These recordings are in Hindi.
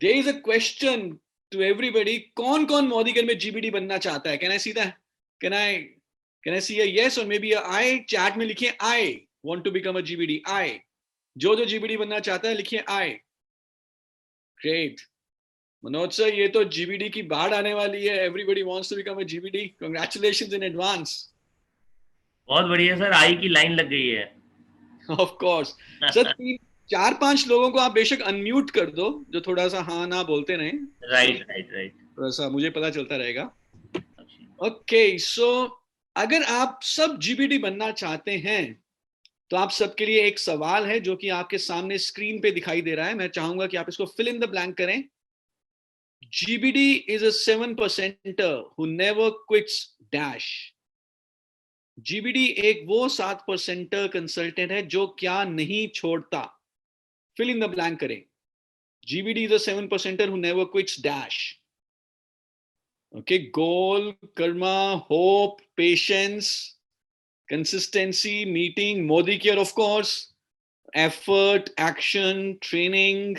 There is a question to everybody. कौन कौन मोदी केयर में जीबीडी बनना चाहता है? Can I see that? Can I see a yes or maybe a I? Chat में लिखिए I want to become a GBD. I. जो GBD बनना चाहता है लिखिए I. Great. मनोज सर, ये तो जीबीडी की बाढ़ आने वाली है. Everybody wants to become a GBD. Congratulations in advance. बहुत बढ़िया सर, आई की लाइन लग गई है. Of course. सर 4-5 लोगों को आप बेशक अनम्यूट कर दो जो थोड़ा सा हाँ ना बोलते रहे. राइट. थोड़ा सा मुझे पता चलता रहेगा. ओके, सो अगर आप सब जीबीडी बनना चाहते हैं तो आप सबके लिए एक सवाल है जो कि आपके सामने स्क्रीन पे दिखाई दे रहा है. मैं चाहूंगा कि आप इसको फिल इन द ब्लैंक करें. GBD is a 7%er who never quits dash. GBD एक वो 7%er कंसल्टेंट है जो क्या नहीं छोड़ता. फिल इन द ब्लैंक करें. GBD is a 7%er who never quits dash. Okay, goal, karma, hope, patience, consistency, meeting, Modi care, of course, effort, action, training,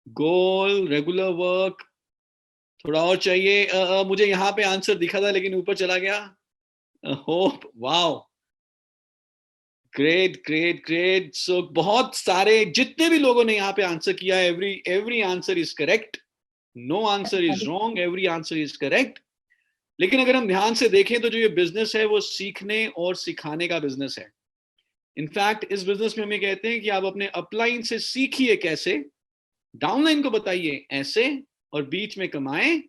goal, regular work. थोड़ा और चाहिए. मुझे यहाँ पे आंसर दिखा था लेकिन ऊपर चला गया. होप. Wow, great. सो बहुत सारे, जितने भी लोगों ने यहाँ पे आंसर किया, every answer is correct. No answer is wrong, every answer is correct. लेकिन अगर हम ध्यान से देखें तो जो ये बिजनेस है वो सीखने और सिखाने का बिजनेस है. इनफैक्ट इस बिजनेस में हमें कहते हैं कि आप अपने अपलाइन से सीखिए कैसे, डाउनलाइन को बताइए ऐसे, और बीच में कमाएं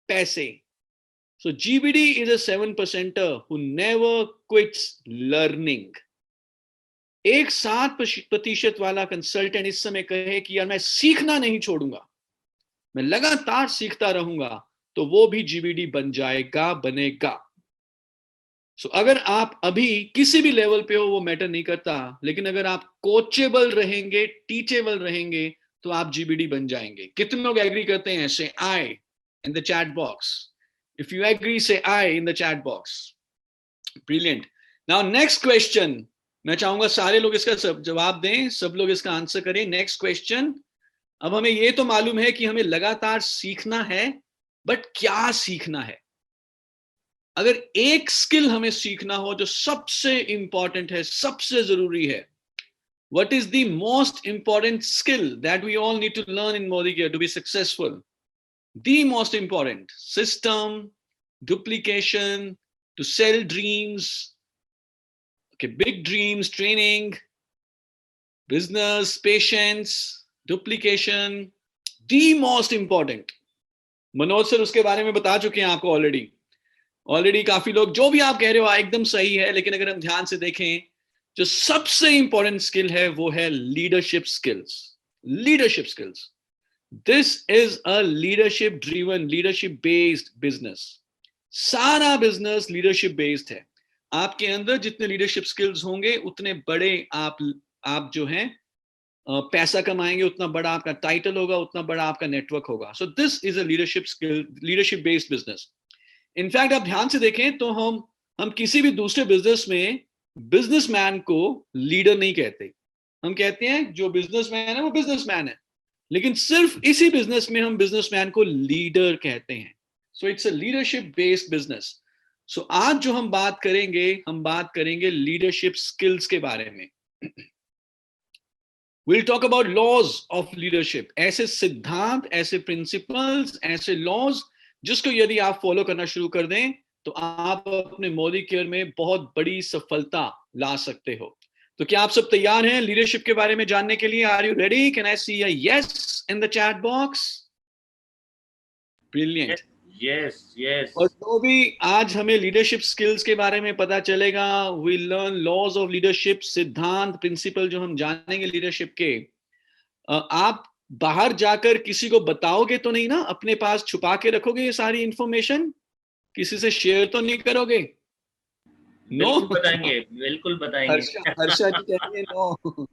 पैसे. सो GBD is a 7%er who never quits learning. एक 7% वाला कंसल्टेंट इस समय कहे कि यार मैं सीखना नहीं छोड़ूंगा, मैं लगातार सीखता रहूंगा, तो वो भी GBD बन जाएगा, बनेगा. सो अगर आप अभी किसी भी लेवल पे हो वो मैटर नहीं करता, लेकिन अगर आप कोचेबल रहेंगे, टीचेबल रहेंगे, तो आप GBD बन जाएंगे. कितने लोग एग्री करते हैं? Say I in the chat box. If you agree say I in the chat box. Brilliant. Now next question. मैं चाहूंगा सारे लोग इसका सब जवाब दें, सब लोग इसका आंसर करें. Next question. अब हमें ये तो मालूम है कि हमें लगातार सीखना है, बट क्या सीखना है? अगर एक स्किल हमें सीखना हो जो सबसे इंपॉर्टेंट है, सबसे जरूरी है, what is the most important skill that we all need to learn in Modi Care to be successful? The most important system, duplication, to sell dreams, okay, big dreams, training, business, patience, duplication. The most important. Manoj sir उसके बारे में बता चुके हैं आपको ऑलरेडी काफी लोग. जो भी आप कह रहे हो एकदम सही है, लेकिन अगर हम ध्यान से देखें, जो सबसे इंपॉर्टेंट स्किल है वो है leadership skills. This is a leadership driven, leadership based business. सारा बिजनेस लीडरशिप बेस्ड है. आपके अंदर जितने लीडरशिप स्किल्स होंगे उतने बड़े आप जो हैं पैसा कमाएंगे, उतना बड़ा आपका टाइटल होगा, उतना बड़ा आपका नेटवर्क होगा. सो this is a leadership based business. In fact आप ध्यान से देखें तो हम किसी भी दूसरे बिजनेस में बिजनेसमैन को लीडर नहीं कहते. हम कहते हैं जो बिजनेसमैन है वो बिजनेसमैन है, लेकिन सिर्फ इसी बिजनेस में हम बिजनेसमैन को लीडर कहते हैं. So it's a leadership based business. So आज जो हम बात करेंगे लीडरशिप स्किल्स के बारे में. We'll talk about laws of leadership. ऐसे सिद्धांत, ऐसे प्रिंसिपल्स, ऐसे लॉज जिसको यदि आप फॉलो करना शुरू कर दें तो आप अपने मोदी केयर में बहुत बड़ी सफलता ला सकते हो. तो क्या आप सब तैयार हैं लीडरशिप के बारे में जानने के लिए? Are you ready? Can I see a yes in the chat box? Brilliant. Yes. और तो भी आज हमें लीडरशिप स्किल्स के बारे में पता चलेगा. We learn laws of leadership, सिद्धांत, प्रिंसिपल जो हम जानेंगे लीडरशिप के. आप बाहर जाकर किसी को बताओगे तो नहीं ना? अपने पास छुपा के रखोगे ये सारी इंफॉर्मेशन? किसी से शेयर तो नहीं करोगे? नो. बिल्कुल बताएंगे. हर्षा जी कहेंगे नो.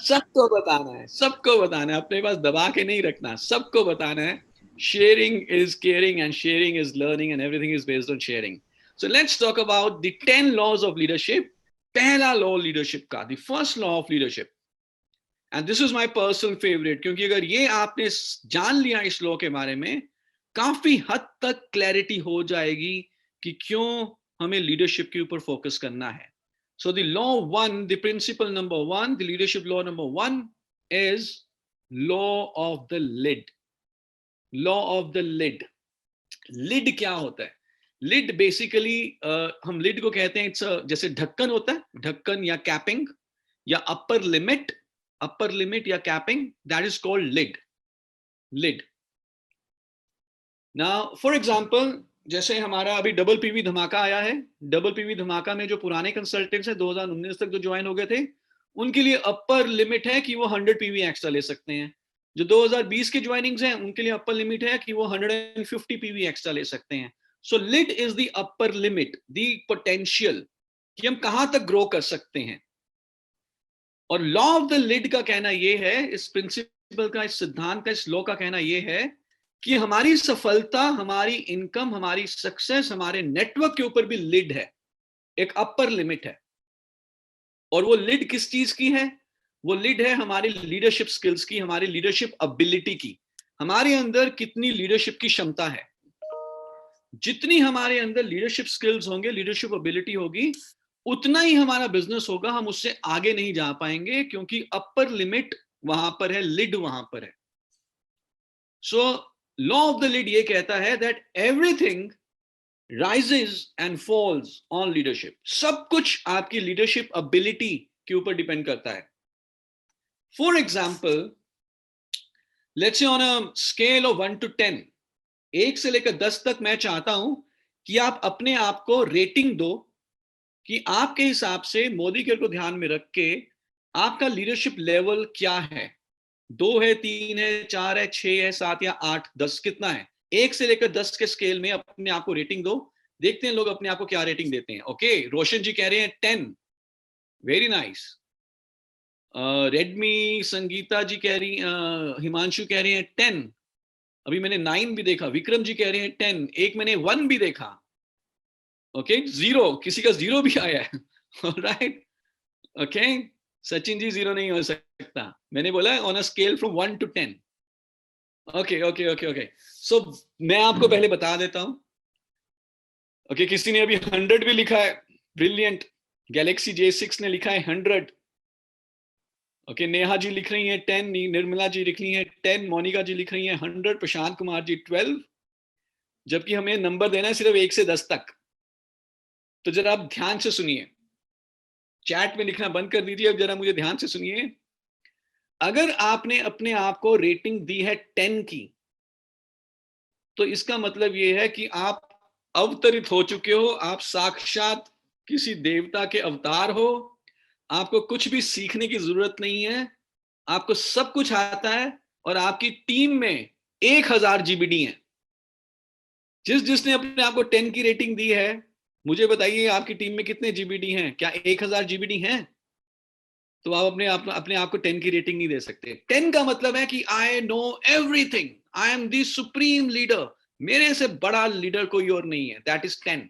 सबको बताना है. अपने पास दबा के नहीं रखना, सबको बताना है. Sharing is caring and sharing is learning and everything is based on sharing. So let's talk about the 10 laws of leadership. पहला लॉ लीडरशिप का, the first law of leadership. And this is my personal favourite, क्योंकि अगर ये आपने जान लिया इस लॉ के बारे में, काफी हद तक क्लैरिटी हो जाएगी कि क्यों हमें लीडरशिप के ऊपर फोकस करना है. So the law one, the principle number one, the leadership law number one is law of the lid. Law of the lid. Lid क्या होता है? लिड बेसिकली हम लिड को कहते हैं, इट्स जैसे ढक्कन होता है, ढक्कन या कैपिंग या अपर लिमिट या capping, that is called lid. Lid. Now for example, जैसे हमारा अभी डबल पीवी धमाका आया है. डबल पीवी धमाका में जो पुराने कंसल्टेंट्स हैं 2019 तक जो ज्वाइन हो गए थे, उनके लिए अपर लिमिट है कि वो 100 पीवी एक्स्ट्रा ले सकते हैं. जो 2020 के ज्वाइनिंग्स हैं उनके लिए अपर लिमिट है कि वो 150 पीवी एक्स्ट्रा ले सकते हैं. So lead is the upper limit, the potential, कि हम कहां तक ग्रो कर सकते हैं. और लॉ ऑफ द लिड का कहना यह है, इस प्रिंसिपल का, इस सिद्धांत का, इस लॉ का कहना यह है कि हमारी सफलता, हमारी इनकम, हमारी सक्सेस, हमारे नेटवर्क के ऊपर भी लिड है, एक अपर लिमिट है. और वो लिड किस चीज की है? वो लिड है हमारी लीडरशिप स्किल्स की, हमारी लीडरशिप एबिलिटी की. हमारे अंदर कितनी लीडरशिप की क्षमता है. जितनी हमारे अंदर लीडरशिप स्किल्स होंगे, लीडरशिप एबिलिटी होगी, उतना ही हमारा बिजनेस होगा. हम उससे आगे नहीं जा पाएंगे, क्योंकि अपर लिमिट वहां पर है, लिड वहां पर है. So law of the lid ये कहता है that everything rises and falls on leadership. सब कुछ आपकी लीडरशिप एबिलिटी के ऊपर डिपेंड करता है. For example, let's say on a scale of 1 to 10, 1 से लेकर 10 तक मैं चाहता हूं कि आप अपने आप को रेटिंग दो कि आपके हिसाब से, मोदी केयर को ध्यान में रख के, आपका लीडरशिप लेवल क्या है. 2 है, 3 है, 4 है, 6 है, 7 या 8, 10, कितना है? 1 से लेकर 10 के स्केल में अपने आप को रेटिंग दो. देखते हैं लोग अपने आप को क्या रेटिंग देते हैं. ओके, रोशन जी कह रहे हैं 10, वेरी नाइस. रेडमी संगीता जी कह रही, हिमांशु कह रहे हैं 10. अभी मैंने 9 भी देखा. विक्रम जी कह रहे हैं 10. एक मैंने 1 भी देखा. ओके, 0, किसी का 0 भी आया है. Alright, okay. सचिन जी 0 नहीं हो सकता. मैंने बोला on a scale from 1 to 10. Okay okay okay okay. So मैं आपको पहले बता देता हूं. ओके, किसी ने अभी 100 भी लिखा है, ब्रिलियंट. गैलेक्सी J6 ने लिखा है 100. ओके, नेहा जी लिख रही हैं 10, निर्मला जी लिख रही हैं 10, मोनिका जी लिख रही हैं 100, प्रशांत कुमार जी 12. जबकि हमें नंबर देना है सिर्फ 1 से 10 तक. तो जरा आप ध्यान से सुनिए, चैट में लिखना बंद कर दीजिए. अब जरा मुझे ध्यान से सुनिए. अगर आपने अपने आप को रेटिंग दी है 10 की, तो इसका मतलब यह है कि आप अवतरित हो चुके हो. आप साक्षात किसी देवता के अवतार हो. आपको कुछ भी सीखने की जरूरत नहीं है, आपको सब कुछ आता है. और आपकी टीम में 1000 जीबीडी है. जिसने अपने आप को 10 की रेटिंग दी है, मुझे बताइए आपकी टीम में कितने जीबीडी हैं? क्या 1000 जीबीडी हैं? तो आप अपने आप को 10 की रेटिंग नहीं दे सकते. 10 का मतलब है कि I know everything, I am the supreme leader, मेरे से बड़ा लीडर कोई और नहीं है. That is 10.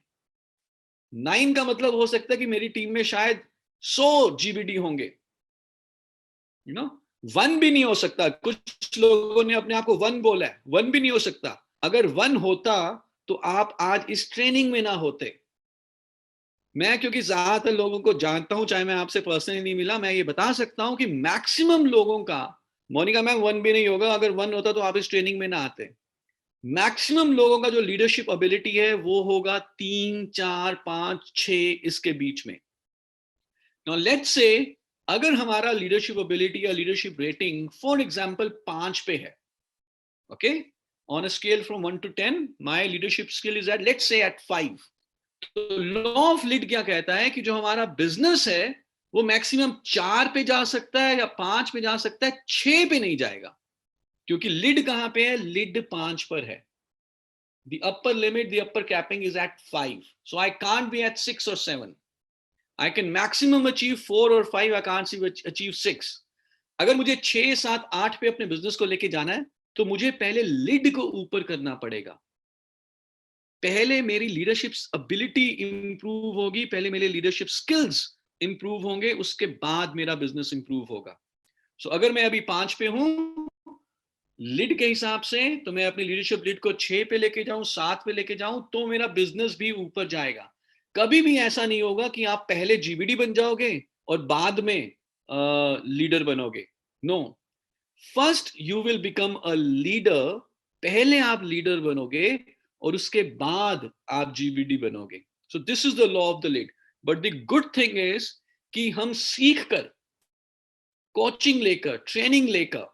9 का मतलब हो सकता है कि मेरी टीम में शायद 100 जीबीडी होंगे. यू नो, 1 भी नहीं हो सकता. कुछ लोगों ने अपने आप को 1 बोला है. 1 भी नहीं हो सकता. अगर 1 होता तो आप आज इस ट्रेनिंग में ना होते. मैं क्योंकि ज्यादातर लोगों को जानता हूं, चाहे मैं आपसे पर्सनली नहीं मिला, मैं ये बता सकता हूं कि मैक्सिमम लोगों का, मोनिका मैम 1 भी नहीं होगा. अगर 1 होता तो आप इस ट्रेनिंग में ना आते. मैक्सिमम लोगों का जो लीडरशिप एबिलिटी है वो होगा 3, 4, 5, 6 इसके बीच में. नाउ लेट्स से अगर हमारा लीडरशिप एबिलिटी या लीडरशिप रेटिंग फॉर एग्जांपल 5 पे है. Okay, on a scale from 1 to 10, my leadership skill is eight, let's say at 5. तो लॉ ऑफ लिड क्या कहता है कि जो हमारा बिजनेस है वो मैक्सिमम 4 पे जा सकता है या 5 पे जा सकता है, 6 पे नहीं जाएगा. क्योंकि लिड कहां पे है? लिड 5 पर है. The upper limit, the upper capping is at 5. So I can't be at 6 or 7. I can maximum achieve 4 or 5. I can't achieve 6. अगर मुझे 6, 7, 8 पे अपने बिजनेस को लेके जाना है, तो मुझे पहले लिड को ऊपर करना पड़ेगा. पहले मेरी लीडरशिप एबिलिटी इंप्रूव होगी, पहले मेरे लीडरशिप स्किल्स इंप्रूव होंगे, उसके बाद मेरा बिजनेस इंप्रूव होगा. सो अगर मैं अभी 5 पे हूं लीड के हिसाब से, तो मैं अपनी लीडरशिप लीड को 6 पे लेके जाऊं, 7 पे लेके जाऊं, तो मेरा बिजनेस भी ऊपर जाएगा। कभी भी ऐसा नहीं होगा कि आप पहले जीबीडी बन जाओगे और बाद में लीडर बनोगे। No, first you will become a leader, पहले आप लीडर बनोगे और उसके बाद आप जीबीडी बनोगे। सो this is the law of the lead. But the good thing is कि हम सीख कर, कोचिंग लेकर, ट्रेनिंग लेकर,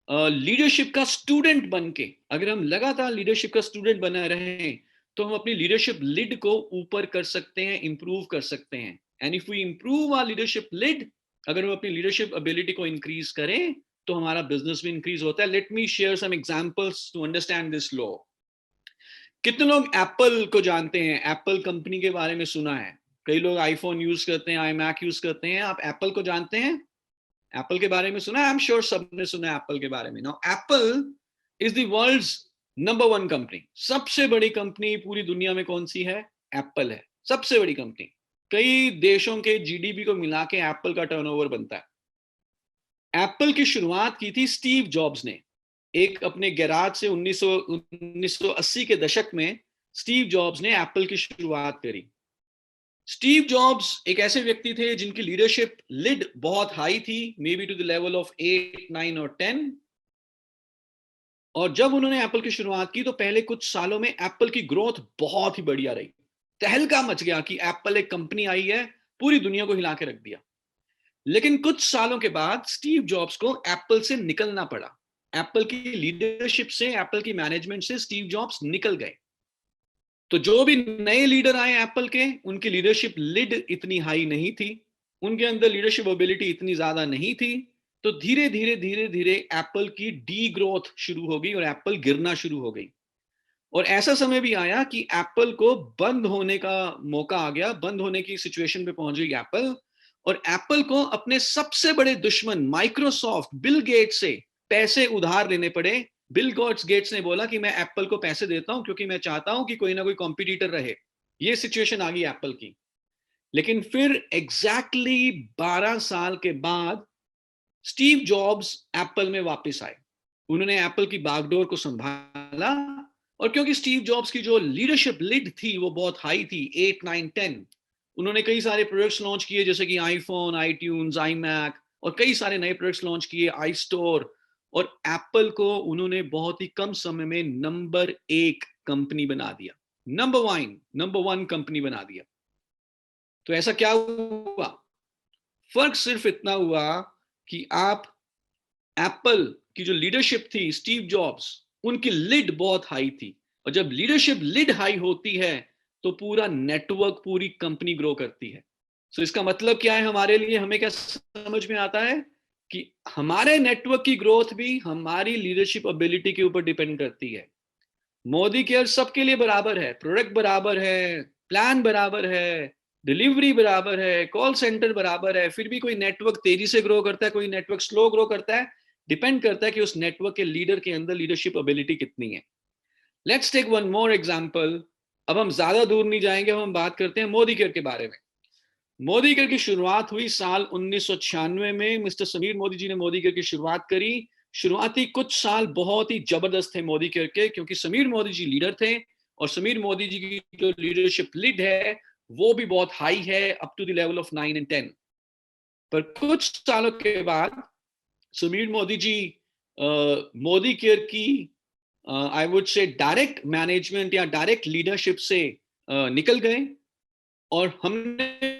लीडरशिप का स्टूडेंट बन के, अगर हम लगातार लीडरशिप का स्टूडेंट बना रहे तो हम अपनी लीडरशिप लिड को ऊपर कर सकते हैं, इंप्रूव कर सकते हैं। And if we improve our leadership lid, अगर हम अपनी लीडरशिप एबिलिटी को इंक्रीज करें तो हमारा बिजनेस भी इंक्रीज होता है। Let me share some examples to understand this law. कितने लोग एप्पल को जानते हैं? एप्पल कंपनी के बारे में सुना है? कई लोग आईफोन यूज करते हैं, आई मैक यूज करते हैं। आप एप्पल को जानते हैं? एप्पल के बारे में सुना है? आई एम श्योर सबने सुना है एप्पल के बारे में। Now Apple is the world's number 1 company. सबसे बड़ी कंपनी पूरी दुनिया में कौन सी है? एप्पल है, सबसे बड़ी कंपनी। कई देशों के जीडीपी को मिला के एप्पल का टर्नओवर बनता है। एप्पल की शुरुआत की थी स्टीव जॉब्स ने, एक अपने गैराज से 1980 के दशक में स्टीव जॉब्स ने एप्पल की शुरुआत करी। स्टीव जॉब्स एक ऐसे व्यक्ति थे जिनकी लीडरशिप लिड बहुत हाई थी, maybe to the level of 8, 9 और 10। और जब उन्होंने एप्पल की शुरुआत की तो पहले कुछ सालों में एप्पल की ग्रोथ बहुत ही बढ़िया रही। तहलका मच गया कि एप्पल एक कंपनी आई है, पूरी दुनिया को हिला के रख दिया। लेकिन कुछ सालों के बाद स्टीव जॉब्स को एप्पल से निकलना पड़ा। एप्पल की लीडरशिप से, एप्पल की मैनेजमेंट से स्टीव जॉब्स निकल गए। तो जो भी नए लीडर आए एप्पल के, उनकी लीडरशिप लिड इतनी हाई नहीं थी, उनके अंदर लीडरशिप एबिलिटी इतनी ज्यादा नहीं थी। तो धीरे धीरे धीरे धीरे एप्पल की डी ग्रोथ शुरू हो गई और एप्पल गिरना शुरू हो गई। और ऐसा समय भी आया कि एप्पल को बंद होने का मौका आ गया, बंद होने की सिचुएशन पे पहुंच गई एप्पल। और एप्पल को अपने सबसे बड़े दुश्मन माइक्रोसॉफ्ट, बिल गेट्स से पैसे उधार लेने पड़े। बिल गेट्स ने बोला कि मैं एप्पल को पैसे देता हूं क्योंकि मैं चाहता हूं कि कोई ना कोई कॉम्पिटिटर रहे। ये सिचुएशन आ गई एप्पल की। लेकिन फिर एग्जैक्टली 12 साल के बाद स्टीव जॉब्स एप्पल में वापस आए। उन्होंने एप्पल की बागडोर को संभाला। और क्योंकि स्टीव जॉब्स की जो लीडरशिप लिड थी वो बहुत हाई थी, 8, 9, 10, उन्होंने कई सारे प्रोडक्ट्स लॉन्च किए जैसे कि आईफोन, आईट्यून्स, आई मैक, और कई सारे नए प्रोडक्ट्स लॉन्च किए, आई स्टोर। और एप्पल को उन्होंने बहुत ही कम समय में नंबर 1 कंपनी बना दिया, नंबर 1 कंपनी बना दिया। तो ऐसा क्या हुआ? फर्क सिर्फ इतना हुआ कि आप एप्पल की जो लीडरशिप थी, स्टीव जॉब्स, उनकी लिड बहुत हाई थी। और जब लीडरशिप लिड हाई होती है तो पूरा नेटवर्क, पूरी कंपनी ग्रो करती है। सो इसका मतलब क्या है हमारे लिए? हमें क्या समझ में आता है कि हमारे नेटवर्क की ग्रोथ भी हमारी लीडरशिप एबिलिटी के ऊपर डिपेंड करती है। मोदी केयर सबके लिए बराबर है, प्रोडक्ट बराबर है, प्लान बराबर है, डिलीवरी बराबर है, कॉल सेंटर बराबर है, फिर भी कोई नेटवर्क तेजी से ग्रो करता है, कोई नेटवर्क स्लो ग्रो करता है। डिपेंड करता है कि उस नेटवर्क के लीडर के अंदर लीडरशिप एबिलिटी कितनी है। Let's take one more example. अब हम ज्यादा दूर नहीं जाएंगे, हम बात करते हैं मोदी केयर के बारे में। मोदी केयर की शुरुआत हुई साल 1996 में। मिस्टर समीर मोदी जी ने मोदी केयर की शुरुआत करी। शुरुआती कुछ साल बहुत ही जबरदस्त थे मोदी केयर के, क्योंकि समीर मोदी जी लीडर थे और समीर मोदी जी की जो लीडरशिप लीड है वो भी बहुत हाई है, up to the level of 9 and 10। पर कुछ सालों के बाद समीर मोदी जी मोदी केयर की आई वुड से डायरेक्ट मैनेजमेंट या डायरेक्ट लीडरशिप से निकल गए। और हमने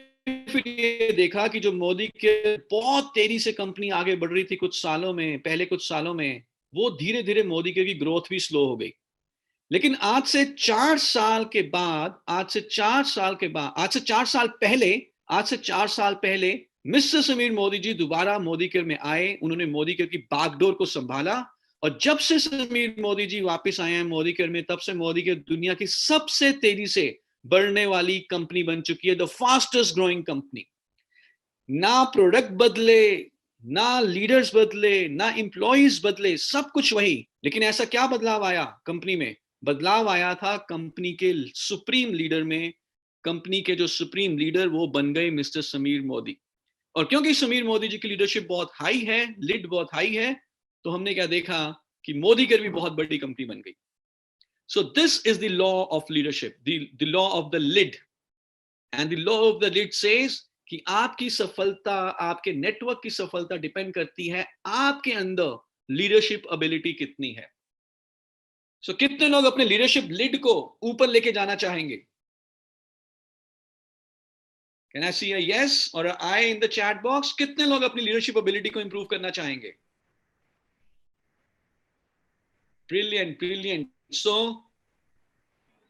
फिर ये देखा कि जो मोदी के बहुत तेजी से कंपनी आगे बढ़ रही थी कुछ सालों में, पहले कुछ सालों में, वो धीरे धीरे मोदी के की ग्रोथ भी स्लो हो गई। लेकिन आज से 4 साल के बाद, आज से 4 साल पहले मिस्टर समीर मोदी जी दोबारा मोदी केयर में आए। उन्होंने मोदी केयर की बागडोर को संभाला। और जब से समीर मोदी जी वापस आए हैं मोदी केयर में, तब से मोदी केयर दुनिया की सबसे तेजी से बढ़ने वाली कंपनी बन चुकी है, द फास्टेस्ट ग्रोइंग कंपनी। ना प्रोडक्ट बदले, ना लीडर्स बदले, ना एम्प्लॉइज बदले, सब कुछ वही। लेकिन ऐसा क्या बदलाव आया कंपनी में? बदलाव आया था कंपनी के सुप्रीम लीडर में। कंपनी के जो सुप्रीम लीडर वो बन गए मिस्टर समीर मोदी। और क्योंकि समीर मोदी जी की लीडरशिप बहुत हाई है, लिड बहुत हाई है, तो हमने क्या देखा कि मोदी कर भी बहुत बड़ी कंपनी बन गई. So this is the law of leadership, the law of the lid. And the law of the lid says कि आपकी सफलता, आपके नेटवर्क की सफलता डिपेंड करती है आपके अंदर लीडरशिप एबिलिटी कितनी है. सो कितने लोग अपने लीडरशिप लिड को ऊपर लेके जाना चाहेंगे? Can I see a yes or a I in the chat box? कितने लोग अपनी लीडरशिप एबिलिटी को इंप्रूव करना चाहेंगे? Brilliant, brilliant. So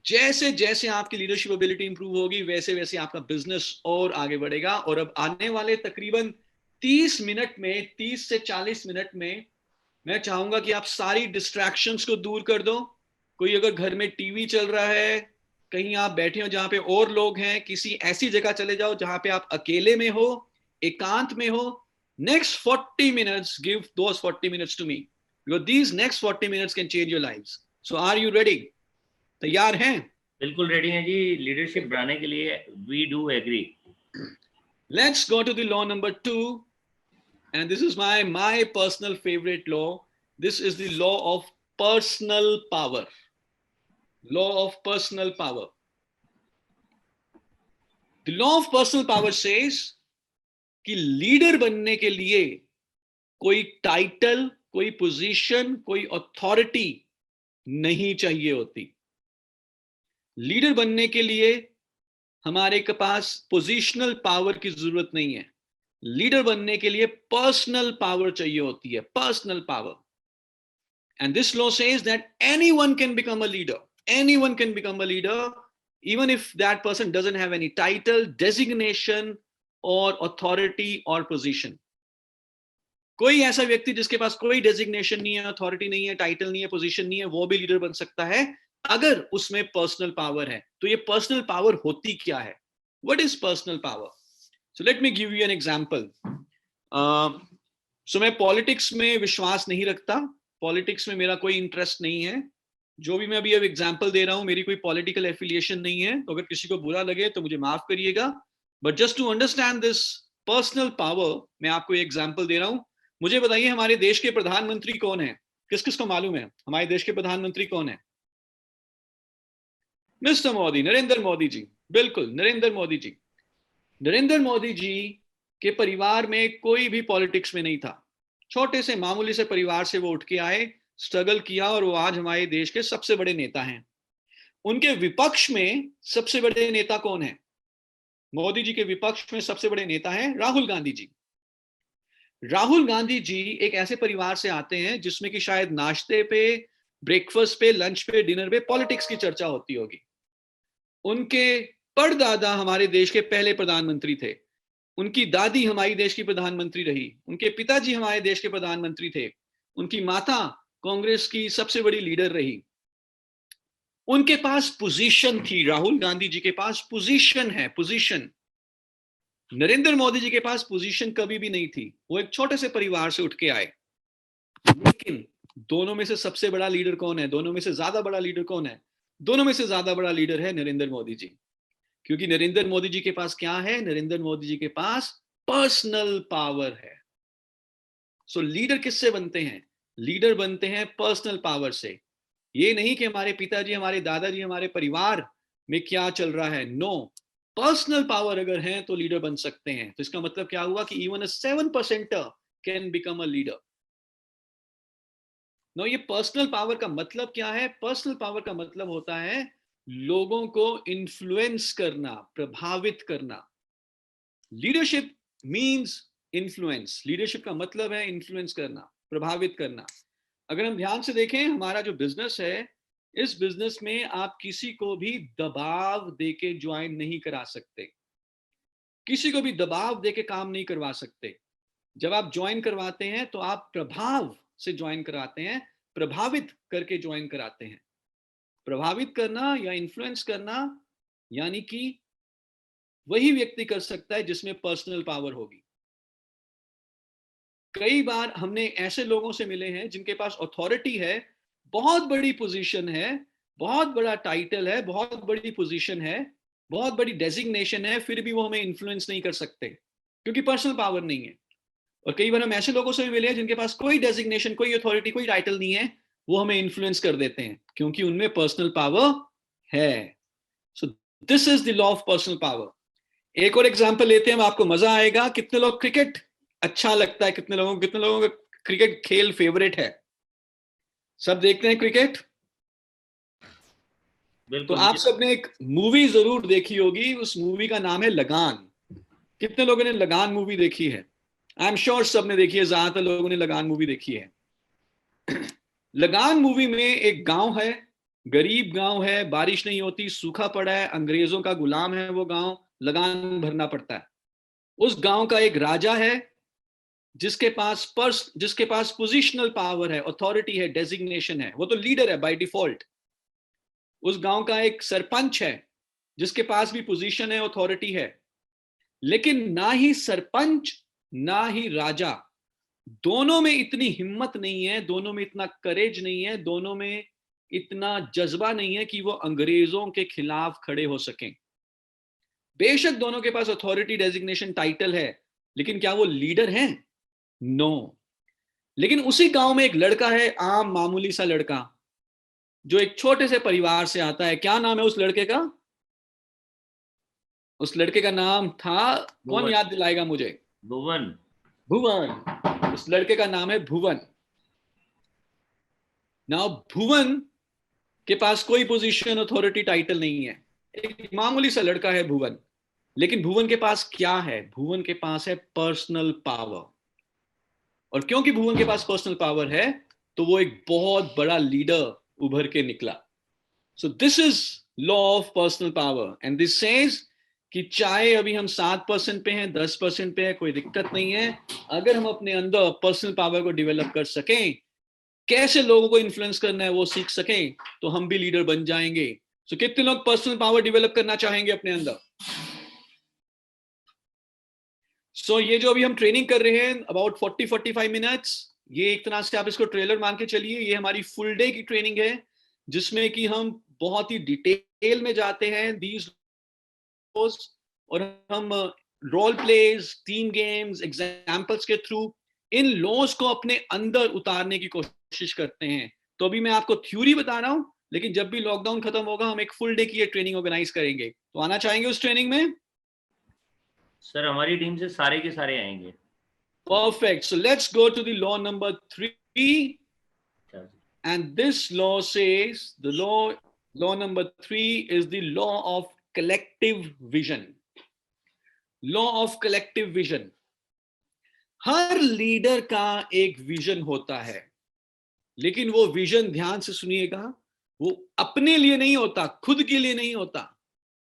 जैसे जैसे आपकी लीडरशिप एबिलिटी इंप्रूव होगी, वैसे वैसे आपका बिजनेस और आगे बढ़ेगा. और अब आने वाले तकरीबन 30 मिनट में, 30 से 40 मिनट में, मैं चाहूंगा कि आप सारी डिस्ट्रैक्शंस को दूर कर दो. कोई अगर घर में टीवी चल रहा है, कहीं आप बैठे हो जहां पे और लोग हैं, किसी ऐसी जगह चले जाओ जहां पे आप अकेले में हो, एकांत में हो. Next 40 minutes, give those 40 minutes to me, because these next 40 minutes can change your lives. So are you ready? तैयार हैं? बिल्कुल रेडी हैं जी, लीडरशिप बढ़ाने के लिए. We do agree. Let's go to the law number 2, and this is my personal favorite law. This is the law of personal power. Law of personal power. The law of personal power says कि लीडर बनने के लिए कोई टाइटल, कोई पोजीशन, कोई अथॉरिटी नहीं चाहिए होती. लीडर बनने के लिए हमारे के पास पोजीशनल पावर की जरूरत नहीं है. लीडर बनने के लिए पर्सनल पावर चाहिए होती है, personal power. And this law says that anyone can become a leader. Anyone can become a leader even if that person doesn't have any title, designation or authority or position. कोई ऐसा व्यक्ति जिसके पास कोई डेजिग्नेशन नहीं है, अथॉरिटी नहीं है, टाइटल नहीं है, पोजीशन नहीं है, वो भी लीडर बन सकता है अगर उसमें पर्सनल पावर है. तो ये पर्सनल पावर होती क्या है? What is personal power? So let me give you an example. So मैं पॉलिटिक्स में विश्वास नहीं रखता, पॉलिटिक्स में मेरा कोई इंटरेस्ट नहीं है. जो भी मैं अभी अब एग्जांपल दे रहा हूं, मेरी कोई पॉलिटिकल एफिलिएशन नहीं है, तो अगर किसी को बुरा लगे तो मुझे माफ करिएगा. But just to understand this personal power, मैं आपको एक एग्जांपल दे रहा हूं. मुझे बताइए हमारे देश के प्रधानमंत्री कौन है? किस किस को मालूम है हमारे देश के प्रधानमंत्री कौन है? मिस्टर मोदी, नरेंद्र मोदी जी. बिल्कुल, नरेंद्र मोदी जी. नरेंद्र मोदी जी के परिवार में कोई भी पॉलिटिक्स में नहीं था. छोटे से मामूली से परिवार से वो उठ के आए, स्ट्रगल किया, और वो आज हमारे देश के सबसे बड़े नेता हैं. उनके विपक्ष में सबसे बड़े नेता कौन है? मोदी जी के विपक्ष में सबसे बड़े नेता हैं राहुल गांधी जी. राहुल गांधी जी एक ऐसे परिवार से आते हैं जिसमें कि शायद नाश्ते पे, ब्रेकफास्ट पे, लंच पे, डिनर पे पॉलिटिक्स की चर्चा होती होगी. उनके परदादा हमारे देश के पहले प्रधानमंत्री थे. उनकी दादी हमारी देश की प्रधानमंत्री रही. उनके पिताजी हमारे देश के प्रधानमंत्री थे. उनकी माता कांग्रेस की सबसे बड़ी लीडर रही. उनके पास पोजीशन थी. राहुल गांधी जी के पास पोजीशन है, पोजीशन. नरेंद्र मोदी जी के पास पोजीशन कभी भी नहीं थी. वो एक छोटे से परिवार से उठ के आए. लेकिन दोनों में से सबसे बड़ा लीडर कौन है? दोनों में से ज्यादा बड़ा लीडर कौन है? दोनों में से ज्यादा बड़ा लीडर है नरेंद्र मोदी जी. क्योंकि नरेंद्र मोदी जी के पास क्या है? नरेंद्र मोदी जी के पास पर्सनल पावर है. सो लीडर किससे बनते हैं? लीडर बनते हैं पर्सनल पावर से. ये नहीं कि हमारे पिताजी, हमारे दादाजी, हमारे परिवार में क्या चल रहा है. नो, पर्सनल पावर अगर है तो लीडर बन सकते हैं. तो इसका मतलब क्या हुआ कि even a 7% can become a leader. No, ये पर्सनल पावर का मतलब क्या है? पर्सनल पावर का मतलब होता है लोगों को इन्फ्लुएंस करना, प्रभावित करना. Leadership means influence. लीडरशिप का मतलब है इन्फ्लुएंस करना, प्रभावित करना. अगर हम ध्यान से देखें, हमारा जो बिजनेस है, इस बिजनेस में आप किसी को भी दबाव देके ज्वाइन नहीं करा सकते. किसी को भी दबाव देके काम नहीं करवा सकते. जब आप ज्वाइन करवाते हैं तो आप प्रभाव से ज्वाइन कराते हैं, प्रभावित करके ज्वाइन कराते हैं. प्रभावित करना या इन्फ्लुएंस करना यानी कि वही व्यक्ति कर सकता है जिसमें पर्सनल पावर होगी. कई बार हमने ऐसे लोगों से मिले हैं जिनके पास अथॉरिटी है, बहुत बड़ी पोजीशन है, बहुत बड़ा टाइटल है, बहुत बड़ी पोजीशन है, बहुत बड़ी डेजिग्नेशन है, फिर भी वो हमें इन्फ्लुएंस नहीं कर सकते. क्योंकि पर्सनल पावर नहीं है। और कई बार हम ऐसे लोगों से भी मिले हैं जिनके पास कोई डेजिग्नेशन, कोई अथॉरिटी, कोई टाइटल नहीं है, वो हमें इन्फ्लुएंस कर देते हैं क्योंकि उनमें पर्सनल पावर है। सो this is the law of personal power. एक और एग्जांपल लेते हैं, आपको मजा आएगा। कितने लोग क्रिकेट अच्छा लगता है, कितने लोगों का क्रिकेट खेल फेवरेट है? सब देखते हैं क्रिकेट? तो बिल्कुल आप ये सबने एक मूवी जरूर देखी होगी, उस मूवी का नाम है लगान। कितने लोगों ने लगान मूवी देखी है? आई एम श्योर सबने देखी है, ज्यादातर लोगों ने लगान मूवी देखी है। लगान मूवी में एक गांव है, गरीब गांव है, बारिश नहीं होती, सूखा पड़ा है, अंग्रेजों का गुलाम है वो गांव, लगान भरना पड़ता है। उस गांव का एक राजा है जिसके पास पोजिशनल पावर है, अथॉरिटी है, डेजिग्नेशन है, वो तो लीडर है बाय डिफॉल्ट। उस गांव का एक सरपंच है जिसके पास भी पोजीशन है, अथॉरिटी है। लेकिन ना ही सरपंच ना ही राजा, दोनों में इतनी हिम्मत नहीं है, दोनों में इतना करेज नहीं है, दोनों में इतना जज्बा नहीं है कि वो अंग्रेजों के खिलाफ खड़े हो सकें। बेशक दोनों के पास अथॉरिटी, डेजिग्नेशन, टाइटल है, लेकिन क्या वो लीडर हैं? नो। लेकिन उसी गांव में एक लड़का है, आम मामूली सा लड़का, जो एक छोटे से परिवार से आता है। क्या नाम है उस लड़के का? उस लड़के का नाम था, कौन भुवन। याद दिलाएगा मुझे? भुवन। भुवन। उस लड़के का नाम है भुवन। नाउ भुवन के पास कोई पोजीशन, अथॉरिटी, टाइटल नहीं है, एक मामूली सा लड़का है भुवन। लेकिन भुवन के पास क्या है? भुवन के पास है पर्सनल पावर। और क्योंकि भुवन के पास पर्सनल पावर है, तो वो एक बहुत बड़ा लीडर उभर के निकला। सो this is law of personal power, and this says कि चाहे अभी हम 7% पे हैं, 10% पे है, कोई दिक्कत नहीं है। अगर हम अपने अंदर पर्सनल पावर को डेवलप कर सकें, कैसे लोगों को इन्फ्लुएंस करना है वो सीख सकें, तो हम भी लीडर बन जाएंगे। सो कितने लोग पर्सनल पावर डेवलप करना चाहेंगे अपने अंदर? सो ये जो अभी हम ट्रेनिंग कर रहे हैं अबाउट 40-45 मिनट्स, ये एक तरह से आप इसको ट्रेलर मान के चलिए, ये हमारी फुल डे की ट्रेनिंग है, जिसमें कि हम बहुत ही डिटेल में जाते हैं दीज, और हम role plays, team games, examples के थ्रू इन लॉज को अपने अंदर उतारने की कोशिश करते हैं। तो अभी मैं आपको थ्योरी बता रहा हूं, लेकिन जब भी लॉकडाउन खत्म होगा हम एक फुल डे की ट्रेनिंग ऑर्गेनाइज करेंगे। तो आना चाहेंगे उस ट्रेनिंग में? सर हमारी टीम से सारे के सारे आएंगे। Perfect. So let's go to the law number 3. And this law says, law number 3 is the law of collective vision. Law of collective vision. Her leader का एक विजन होता है, लेकिन वो विजन, ध्यान से सुनिएगा, वो अपने लिए नहीं होता, खुद के लिए नहीं होता,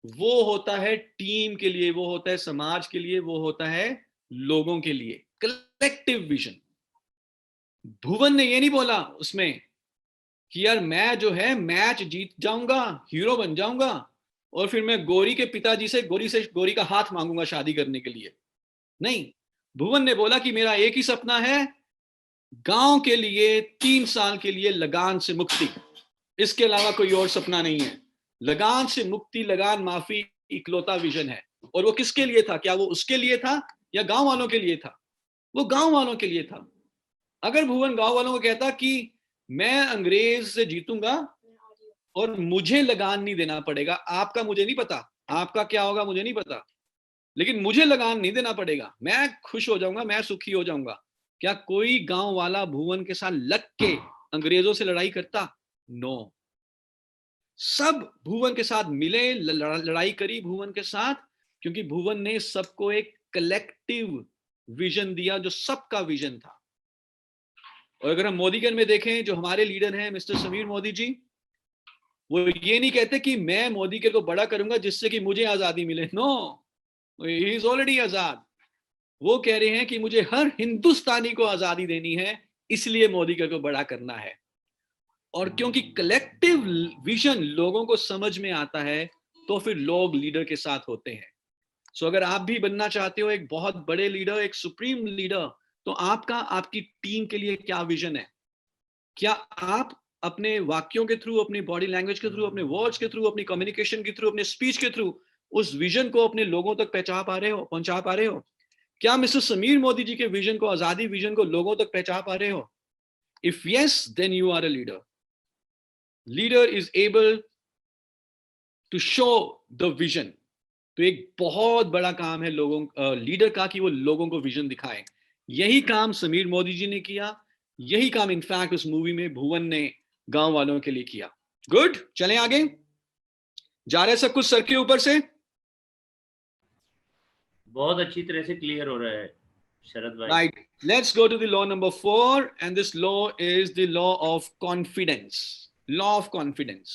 वो होता है टीम के लिए, वो होता है समाज के लिए, वो होता है लोगों के लिए। Collective vision. भुवन ने ये नहीं बोला उसमें कि यार मैं जो है मैच जीत जाऊंगा, हीरो बन जाऊंगा, और फिर मैं गौरी के पिताजी से गौरी का हाथ मांगूंगा शादी करने के लिए। नहीं, भुवन ने बोला कि मेरा एक ही सपना है, गांव के लिए 3 साल के लिए लगान से मुक्ति, इसके अलावा कोई और सपना नहीं है। लगान से मुक्ति, लगान माफी इकलौता विजन है। और वो किसके लिए था? क्या वो उसके लिए था या गांव वालों के लिए था? वो गांव वालों के लिए था। अगर भुवन गांव वालों को कहता कि मैं अंग्रेज से जीतूंगा और मुझे लगान नहीं देना पड़ेगा, आपका मुझे नहीं पता, आपका क्या होगा मुझे नहीं पता, लेकिन मुझे लगान नहीं देना पड़ेगा, मैं खुश हो जाऊंगा, मैं सुखी हो जाऊंगा, क्या कोई गांव वाला भुवन के साथ लग के अंग्रेजों से लड़ाई करता? नो। सब भुवन के साथ मिले, लड़ाई करी भुवन के साथ, क्योंकि भुवन ने सबको एक कलेक्टिव विजन दिया जो सबका विजन था। और अगर हम मोदी में देखें, जो हमारे लीडर हैं मिस्टर समीर मोदी जी, वो ये नहीं कहते कि मैं मोदी को बड़ा करूंगा जिससे कि मुझे आजादी मिले। नो, ही इज ऑलरेडी आजाद। वो कह रहे हैं कि मुझे हर हिंदुस्तानी को आजादी देनी है, इसलिए मोदी को बड़ा करना है। और क्योंकि कलेक्टिव विजन लोगों को समझ में आता है, तो फिर लोग लीडर के साथ होते हैं। सो अगर आप भी बनना चाहते हो एक बहुत बड़े लीडर, एक सुप्रीम लीडर, तो आपकी टीम के लिए क्या विजन है? क्या आप अपने वाक्यों के थ्रू, अपनी बॉडी लैंग्वेज के थ्रू, अपने वर्ड्स के थ्रू, अपनी कम्युनिकेशन के थ्रू, अपने स्पीच के थ्रू उस विजन को अपने लोगों तक पहुंचा पा रहे हो? क्या मिस्टर समीर मोदी जी के विजन को, आजादी विजन को लोगों तक पहुंचा पा रहे हो? If yes, then you are a leader. Leader is able to show the vision. तो एक बहुत बड़ा काम है लोगों लीडर का कि वो लोगों को विजन दिखाए. यही काम समीर मोदी जी ने किया. यही काम इनफैक्ट उस मूवी में भुवन ने गांव वालों के लिए किया. गुड, चलें आगे. जा रहे सब कुछ सर के ऊपर से? बहुत अच्छी तरह से क्लियर हो रहा है शरद भाई. Right. Let's go to the law number 4, and this law is the law of confidence. Law of confidence.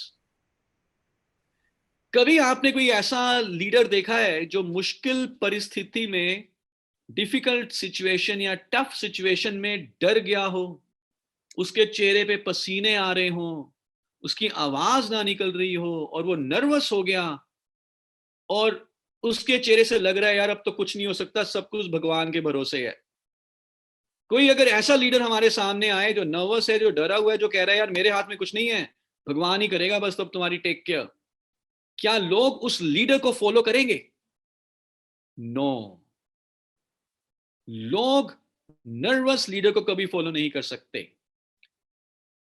कभी आपने कोई ऐसा लीडर देखा है जो मुश्किल परिस्थिति में, डिफिकल्ट सिचुएशन या टफ सिचुएशन में डर गया हो, उसके चेहरे पे पसीने आ रहे हो, उसकी आवाज ना निकल रही हो और वो नर्वस हो गया और उसके चेहरे से लग रहा है यार अब तो कुछ नहीं हो सकता, सब कुछ भगवान के भरोसे है? कोई अगर ऐसा लीडर हमारे सामने आए जो नर्वस है, जो डरा हुआ है, जो कह रहा है यार मेरे हाथ में कुछ नहीं है, भगवान ही करेगा बस, तब तुम्हारी टेक केयर, क्या लोग उस लीडर को फॉलो करेंगे? नो. लोग नर्वस लीडर को कभी फॉलो नहीं कर सकते,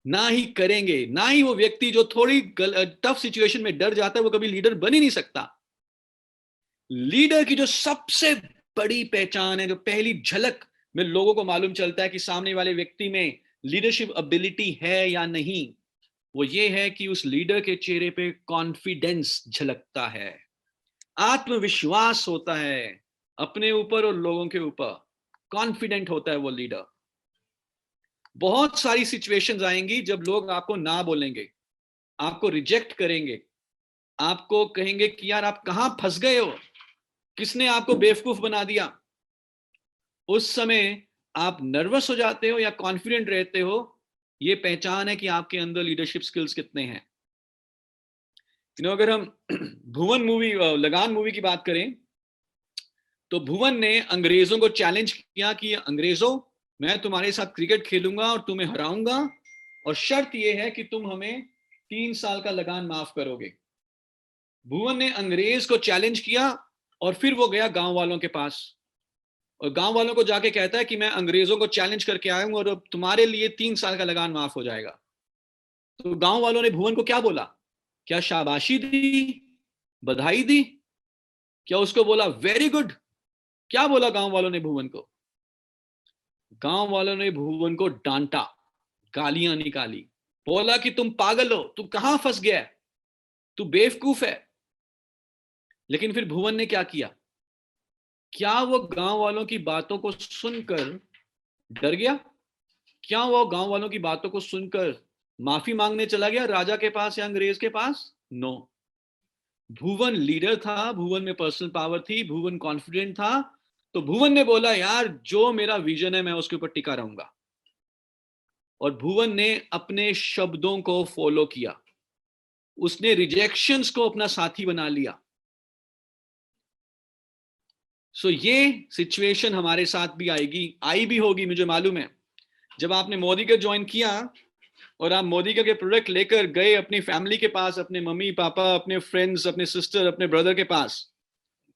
ना ही करेंगे. ना ही वो व्यक्ति जो थोड़ी टफ सिचुएशन में डर जाता है वो कभी लीडर बन ही नहीं सकता. लीडर की जो सबसे बड़ी पहचान है, जो पहली झलक में लोगों को मालूम चलता है कि सामने वाले व्यक्ति में लीडरशिप एबिलिटी है या नहीं, वो ये है कि उस लीडर के चेहरे पे कॉन्फिडेंस झलकता है, आत्मविश्वास होता है अपने ऊपर और लोगों के ऊपर. कॉन्फिडेंट होता है वो लीडर. बहुत सारी सिचुएशंस आएंगी जब लोग आपको ना बोलेंगे, आपको रिजेक्ट करेंगे, आपको कहेंगे कि यार आप कहां फंस गए हो, किसने आपको बेवकूफ बना दिया. उस समय आप नर्वस हो जाते हो या कॉन्फिडेंट रहते हो, ये पहचान है कि आपके अंदर लीडरशिप स्किल्स कितने हैं. अगर हम भुवन मूवी, लगान मूवी की बात करें, तो भुवन ने अंग्रेजों को चैलेंज किया कि अंग्रेजों, मैं तुम्हारे साथ क्रिकेट खेलूंगा और तुम्हें हराऊंगा, और शर्त यह है कि तुम हमें 3 साल का लगान माफ करोगे. भुवन ने अंग्रेज को चैलेंज किया और फिर वो गया गांव वालों के पास और गांव वालों को जाके कहता है कि मैं अंग्रेजों को चैलेंज करके आया हूं और अब तुम्हारे लिए 3 साल का लगान माफ हो जाएगा. तो गांव वालों ने भुवन को क्या बोला? क्या शाबाशी दी, बधाई दी, क्या उसको बोला वेरी गुड? क्या बोला गांव वालों ने भुवन को? गांव वालों ने भुवन को डांटा, गालियां निकाली, बोला कि तुम पागल हो, तू कहां फंस गया है, तू बेवकूफ है. लेकिन फिर भुवन ने क्या किया? क्या वो गांव वालों की बातों को सुनकर डर गया? क्या वो गांव वालों की बातों को सुनकर माफी मांगने चला गया राजा के पास या अंग्रेज के पास? नो. भुवन लीडर था, भुवन में पर्सनल पावर थी, भुवन कॉन्फिडेंट था. तो भुवन ने बोला यार जो मेरा विजन है मैं उसके ऊपर टिका रहूंगा. और भुवन ने अपने शब्दों को फॉलो किया. उसने रिजेक्शंस को अपना साथी बना लिया. सो ये सिचुएशन हमारे साथ भी आएगी, आई भी होगी, मुझे मालूम है. जब आपने मोदी का ज्वाइन किया और आप मोदी का के प्रोडक्ट लेकर गए अपनी फैमिली के पास, अपने मम्मी पापा, अपने फ्रेंड्स, अपने सिस्टर, अपने ब्रदर के पास,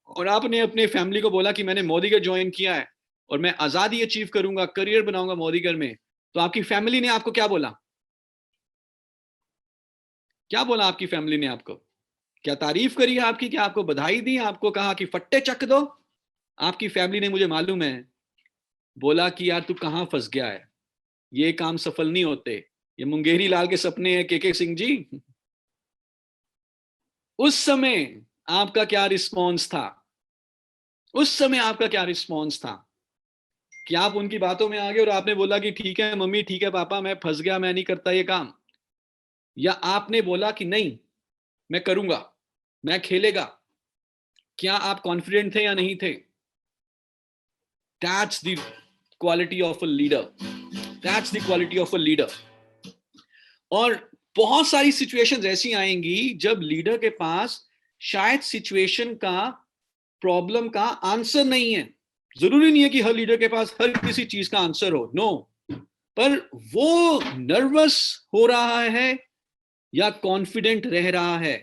और आपने अपने फैमिली को बोला कि मैंने मोदी का ज्वाइन किया है और मैं आजादी अचीव करूंगा, करियर बनाऊंगा मोदीगर में, तो आपकी फैमिली ने आपको क्या बोला? क्या बोला आपकी फैमिली ने आपको? क्या तारीफ करी आपकी, क्या आपको बधाई दी, आपको कहा कि फट्टे चक दो? आपकी फैमिली ने, मुझे मालूम है, बोला कि यार तू कहां फंस गया है, ये काम सफल नहीं होते, ये मुंगेरी लाल के सपने हैं के सिंह जी. उस समय आपका क्या रिस्पॉन्स था? उस समय आपका क्या रिस्पॉन्स था? कि आप उनकी बातों में आ गए और आपने बोला कि ठीक है मम्मी, ठीक है पापा, मैं फंस गया, मैं नहीं करता ये काम? या आपने बोला कि नहीं मैं करूंगा, मैं खेलेगा? क्या आप कॉन्फिडेंट थे या नहीं थे? That's the quality of a leader. That's the quality of a leader. और बहुत सारी सिचुएशंस ऐसी आएंगी जब लीडर के पास शायद सिचुएशन का, प्रॉब्लम का आंसर नहीं है. जरूरी नहीं है कि हर लीडर के पास हर किसी चीज का आंसर हो, नो. पर वो नर्वस हो रहा है या कॉन्फिडेंट रह रहा है,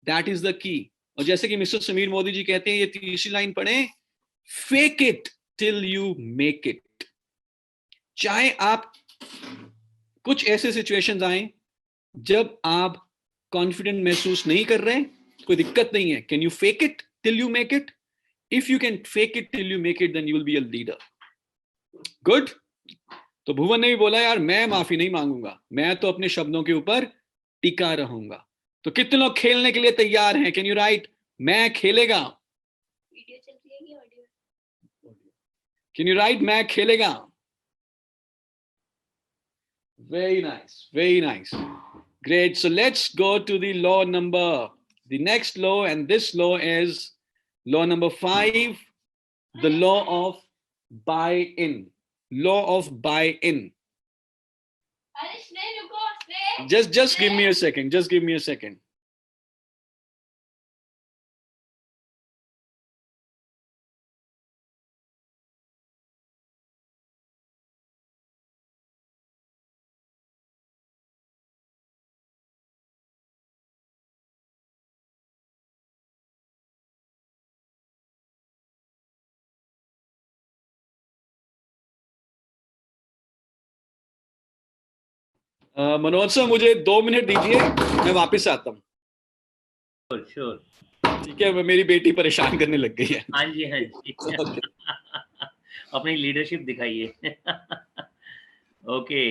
दैट इज द की. और जैसे कि मिस्टर समीर मोदी जी कहते हैं, ये तीसरी लाइन पढ़े, fake it till you make it. चाहे आप कुछ ऐसे सिचुएशंस आए जब आप कॉन्फिडेंट महसूस नहीं कर रहे, कोई दिक्कत नहीं है. Can you fake it till you make it? If you can fake it till you make it, then you will be a leader. Good. तो भुवन ने भी बोला यार मैं माफी नहीं मांगूंगा, मैं तो अपने शब्दों के ऊपर टिका रहूंगा. तो कितने लोग खेलने के लिए तैयार हैं? कैन यू राइट मैं खेलेगा? वीडियो चल रही है कि ऑडियो? कैन यू राइट मैं खेलेगा? Very nice, very nice. Great. So let's go to the law number, the next law, and this law is law number 5, the law of buy-in. Law of buy-in. Alish, नहीं रुको, stay. Just give me a second. Just give me a second. Manoj sir मुझे 2 मिनट दीजिए, मैं वापस आता हूँ. श्योर. ठीक है, मेरी बेटी परेशान करने लग गई है. हाँ जी, हाँ जी. अपनी लीडरशिप दिखाइए. ओके.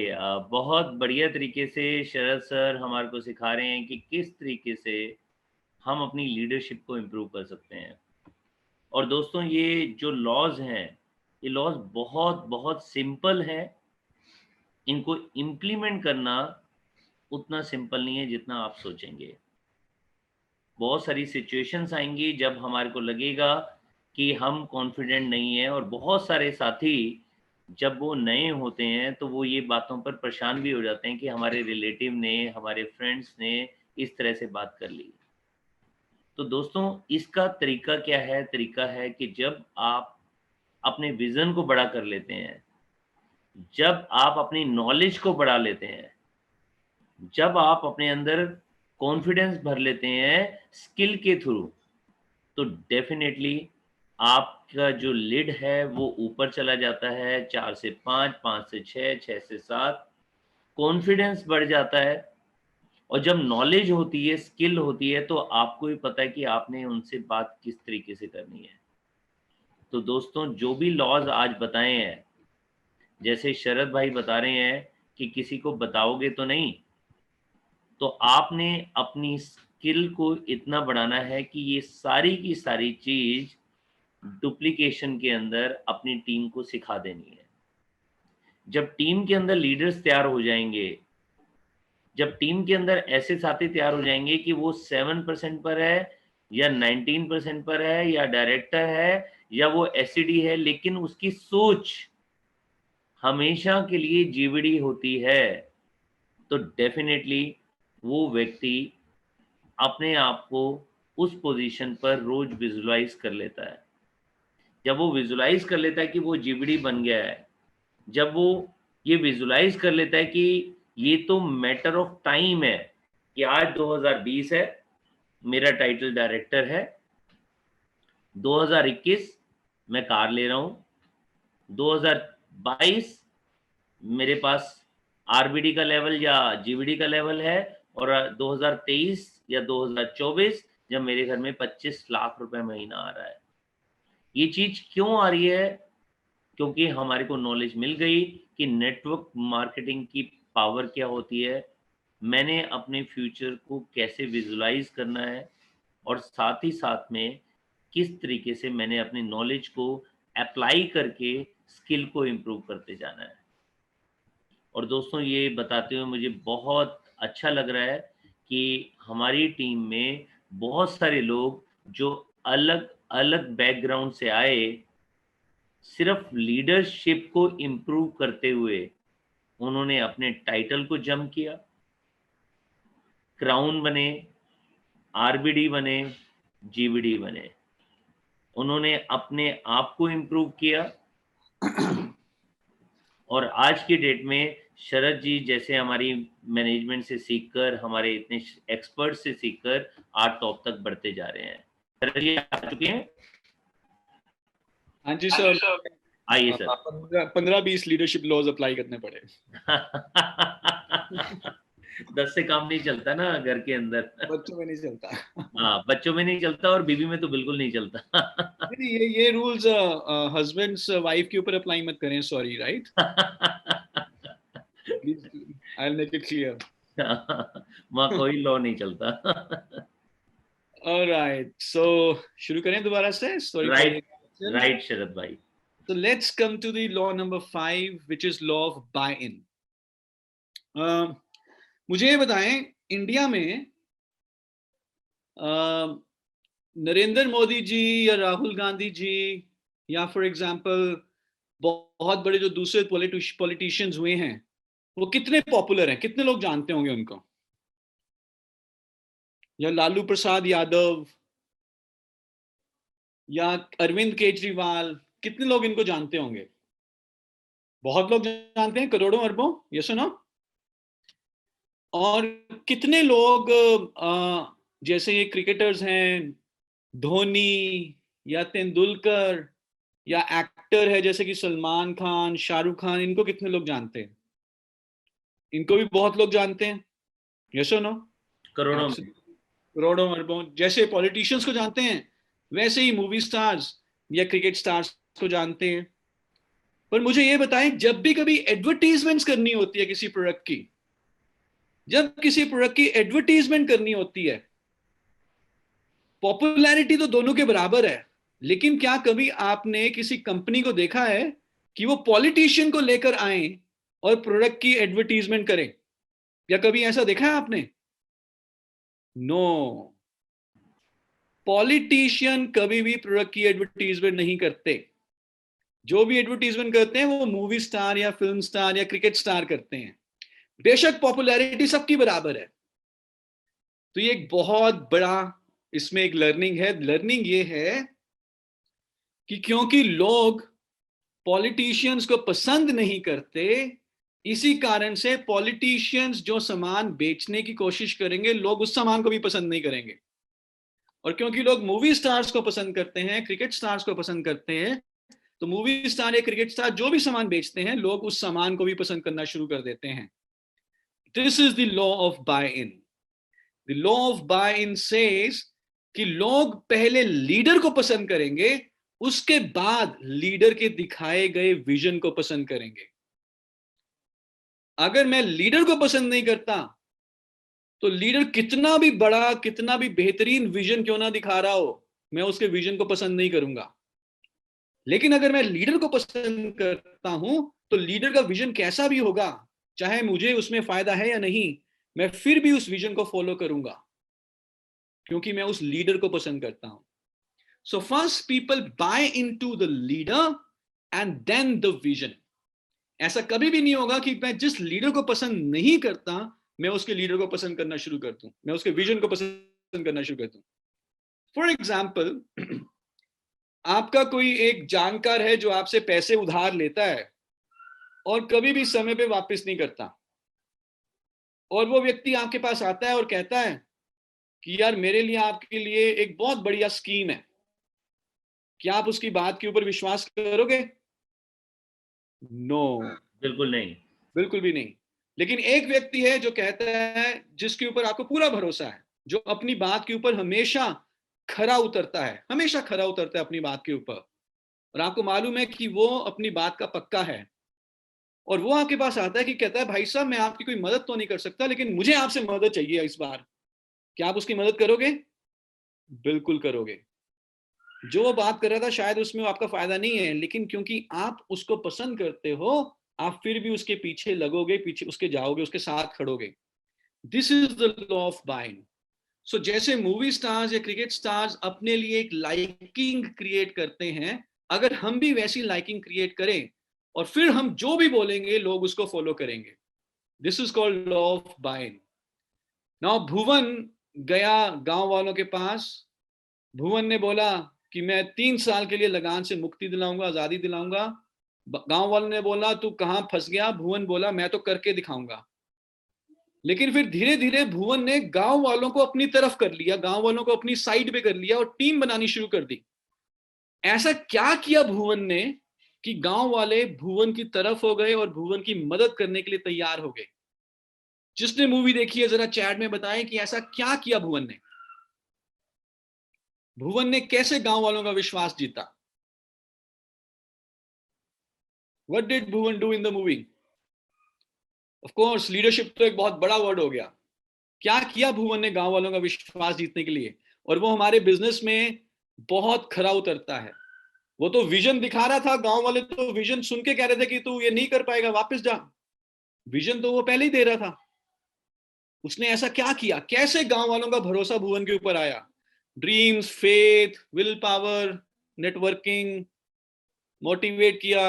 बहुत बढ़िया तरीके से शरद सर हमारे को सिखा रहे हैं कि किस तरीके से हम अपनी लीडरशिप को इम्प्रूव कर सकते हैं. और दोस्तों ये जो लॉज हैं, ये लॉज बहुत बहुत सिंपल हैं. इनको इम्प्लीमेंट करना उतना सिंपल नहीं है जितना आप सोचेंगे. बहुत सारी सिचुएशंस आएंगी जब हमारे को लगेगा कि हम कॉन्फिडेंट नहीं है, और बहुत सारे साथी जब वो नए होते हैं तो वो ये बातों पर परेशान भी हो जाते हैं कि हमारे रिलेटिव ने, हमारे फ्रेंड्स ने इस तरह से बात कर ली. तो दोस्तों इसका तरीका क्या है? तरीका है कि जब आप अपने विजन को बड़ा कर लेते हैं, जब आप अपनी नॉलेज को बढ़ा लेते हैं, जब आप अपने अंदर कॉन्फिडेंस भर लेते हैं स्किल के थ्रू, तो डेफिनेटली आपका जो लीड है वो ऊपर चला जाता है. 4 से 5, 5 से 6, 6 से 7, कॉन्फिडेंस बढ़ जाता है. और जब नॉलेज होती है, स्किल होती है, तो आपको भी पता है कि आपने उनसे बात किस तरीके से करनी है. तो दोस्तों जो भी लॉज आज बताए हैं, जैसे शरद भाई बता रहे हैं कि किसी को बताओगे तो नहीं, तो आपने अपनी स्किल को इतना बढ़ाना है कि ये सारी की सारी चीज डुप्लीकेशन के अंदर अपनी टीम को सिखा देनी है. जब टीम के अंदर लीडर्स तैयार हो जाएंगे, जब टीम के अंदर ऐसे साथी तैयार हो जाएंगे कि वो 7% पर है या 19% पर है या डायरेक्टर है या वो एसईडी है, लेकिन उसकी सोच हमेशा के लिए जीवीडी होती है, तो डेफिनेटली वो व्यक्ति अपने आप को उस पोजीशन पर रोज विजुलाइज कर लेता है. जब वो विजुलाइज कर लेता है कि वो जीवीडी बन गया है, जब वो ये विजुलाइज कर लेता है कि ये तो मैटर ऑफ टाइम है कि आज 2020 है, मेरा टाइटल डायरेक्टर है, 2021 मैं कार ले रहा हूं, 2022 मेरे पास आरबीडी का लेवल या जीवीडी का लेवल है, और 2023 या 2024 जब मेरे घर में 25 लाख रुपए महीना आ रहा है. ये चीज क्यों आ रही है? क्योंकि हमारे को नॉलेज मिल गई कि नेटवर्क मार्केटिंग की पावर क्या होती है, मैंने अपने फ्यूचर को कैसे विजुलाइज करना है, और साथ ही साथ में किस तरीके से मैंने अपनी नॉलेज को अप्लाई करके स्किल को इम्प्रूव करते जाना है. और दोस्तों ये बताते हुए मुझे बहुत अच्छा लग रहा है कि हमारी टीम में बहुत सारे लोग जो अलग अलग बैकग्राउंड से आए, सिर्फ लीडरशिप को इम्प्रूव करते हुए उन्होंने अपने टाइटल को जंप किया, क्राउन बने, आरबीडी बने, जीवीडी बने. उन्होंने अपने आप को इम्प्रूव किया. और आज की डेट में शरद जी जैसे हमारी मैनेजमेंट से सीखकर, हमारे इतने एक्सपर्ट से सीखकर आज टॉप तक बढ़ते जा रहे हैं. शरद जी आ चुके हैं? हाँ जी सर. आइए सर। 15-20 लीडरशिप लॉज अप्लाई करने पड़े। 10 से काम नहीं चलता ना घर के अंदर। बच्चों में नहीं चलता। हाँ, बच्चों में नहीं चलता और बीवी में तो बिल्कुल नहीं चलता। नहीं, ये रूल्स हस्बैंड्स वाइफ के ऊपर अप्लाई मत करें, sorry, right? Please, I will make it clear. वहाँ कोई लॉ नहीं चलता। ऑलराइट, सो शुरू करें दोबारा से, सॉरी फॉर राइट, राइट शरद भाई। So let's come to the law number 5, which is law of buy-in. मुझे ये बताएं, इंडिया में नरेंद्र मोदी जी या राहुल गांधी जी या फॉर एग्जांपल बहुत बड़े जो दूसरे पॉलिटिशियंस हुए हैं, वो कितने पॉपुलर हैं? कितने लोग जानते होंगे उनको? या लालू प्रसाद यादव या अरविंद केजरीवाल, कितने लोग इनको जानते होंगे? बहुत लोग जानते हैं, करोड़ों अरबों, ये सुनो। और कितने लोग जैसे ये क्रिकेटर्स हैं, धोनी या तेंदुलकर, या एक्टर है जैसे कि सलमान खान, शाहरुख खान, इनको कितने लोग जानते हैं? इनको भी बहुत लोग जानते हैं, ये सुनो। करोड़ों में। करोड़ों अरबों। जैसे पॉलिटिशियंस को जानते हैं, वैसे ही मूवी स्टार्स या क्रिकेट स्टार्स को जानते हैं। पर मुझे ये बताएं, जब भी कभी एडवर्टीजमेंट्स करनी होती है किसी प्रोडक्ट की, जब किसी प्रोडक्ट की एडवर्टीजमेंट करनी होती है, पॉपुलैरिटी तो दोनों के बराबर है, लेकिन क्या कभी आपने किसी कंपनी को देखा है कि वो पॉलिटिशियन को लेकर आए और प्रोडक्ट की एडवर्टीजमेंट करें? या कभी ऐसा देखा है आपने? नो, पॉलिटिशियन कभी भी प्रोडक्ट की एडवर्टीजमेंट नहीं करते। जो भी एडवर्टीजमेंट करते हैं वो मूवी स्टार या फिल्म स्टार या क्रिकेट स्टार करते हैं। बेशक पॉपुलैरिटी सबकी बराबर है। तो ये एक बहुत बड़ा इसमें एक लर्निंग है। लर्निंग ये है कि क्योंकि लोग पॉलिटिशियंस को पसंद नहीं करते, इसी कारण से पॉलिटिशियंस जो सामान बेचने की कोशिश करेंगे, लोग उस सामान को भी पसंद नहीं करेंगे। और क्योंकि लोग मूवी स्टार्स को पसंद करते हैं, क्रिकेट स्टार्स को पसंद करते हैं, तो मूवी स्टार या क्रिकेट स्टार जो भी सामान बेचते हैं, लोग उस सामान को भी पसंद करना शुरू कर देते हैं। This is the law of buy in. The law of buy in says कि लोग पहले लीडर को पसंद करेंगे, उसके बाद लीडर के दिखाए गए विजन को पसंद करेंगे। अगर मैं लीडर को पसंद नहीं करता, तो लीडर कितना भी बड़ा, कितना भी बेहतरीन विजन क्यों ना दिखा रहा हो, मैं उसके विजन को पसंद नहीं करूंगा। लेकिन अगर मैं लीडर को पसंद करता हूं, तो लीडर का विजन कैसा भी होगा, चाहे मुझे उसमें फायदा है या नहीं, मैं फिर भी उस विजन को फॉलो करूंगा, क्योंकि मैं उस लीडर को पसंद करता हूं। So first people buy into the leader and then the vision. ऐसा कभी भी नहीं होगा कि मैं जिस लीडर को पसंद नहीं करता, मैं उसके लीडर को पसंद करना शुरू कर दूं, मैं उसके विजन को पसंद करना शुरू कर दूं। फॉर एग्जाम्पल, आपका कोई एक जानकार है जो आपसे पैसे उधार लेता है और कभी भी समय पे वापस नहीं करता, और वो व्यक्ति आपके पास आता है और कहता है कि यार मेरे लिए, आपके लिए एक बहुत बढ़िया स्कीम है, क्या आप उसकी बात के ऊपर विश्वास करोगे? नो, बिल्कुल नहीं, बिल्कुल भी नहीं। लेकिन एक व्यक्ति है जो कहता है, जिसके ऊपर आपको पूरा भरोसा है, जो अपनी बात के ऊपर हमेशा खरा उतरता है, हमेशा खरा उतरता है अपनी बात के ऊपर, और आपको मालूम है कि वो अपनी बात का पक्का है, और वो आपके पास आता है कि कहता है भाई साहब, मैं आपकी कोई मदद तो नहीं कर सकता, लेकिन मुझे आपसे मदद चाहिए इस बार, क्या आप उसकी मदद करोगे? बिल्कुल करोगे। जो वो बात कर रहा था शायद उसमें आपका फायदा नहीं है, लेकिन क्योंकि आप उसको पसंद करते हो, आप फिर भी उसके पीछे लगोगे, पीछे उसके जाओगे, उसके साथ खड़ोगे। This is the law of buying. So जैसे मूवी स्टार्स या क्रिकेट स्टार्स अपने लिए एक लाइकिंग क्रिएट करते हैं, अगर हम भी वैसी लाइकिंग क्रिएट करें और फिर हम जो भी बोलेंगे लोग उसको फॉलो करेंगे। This is called law of buying. Now Bhuvan गया गांव वालों के पास। भुवन ने बोला कि मैं 3 साल के लिए लगान से मुक्ति दिलाऊंगा, आजादी दिलाऊंगा। गांव वालों ने बोला तू कहां फंस गया? भुवन बोला मैं तो करके दिखाऊंगा। लेकिन फिर धीरे धीरे भुवन ने गांव वालों को अपनी तरफ कर लिया, गांव वालों को अपनी साइड पे कर लिया और टीम बनानी शुरू कर दी। ऐसा क्या किया भुवन ने कि गांव वाले भुवन की तरफ हो गए और भुवन की मदद करने के लिए तैयार हो गए। जिसने मूवी देखी है जरा चैट में बताएं कि ऐसा क्या किया भुवन ने। भुवन ने कैसे गांव वालों का विश्वास जीता? What did Bhuvan do in the movie? Of course leadership तो एक बहुत बड़ा वर्ड हो गया। क्या किया भुवन ने गांव वालों का विश्वास जीतने के लिए? और वो हमारे बिजनेस में बहुत खरा उतरता है। वो तो विजन दिखा रहा था, गांव वाले तो विजन सुन के कह रहे थे कि तू ये नहीं कर पाएगा, वापस जा। विजन तो वो पहले ही दे रहा था। उसने ऐसा क्या किया? कैसे गांव वालों का भरोसा भुवन के ऊपर आया? Dreams, faith, will power, networking, motivate किया।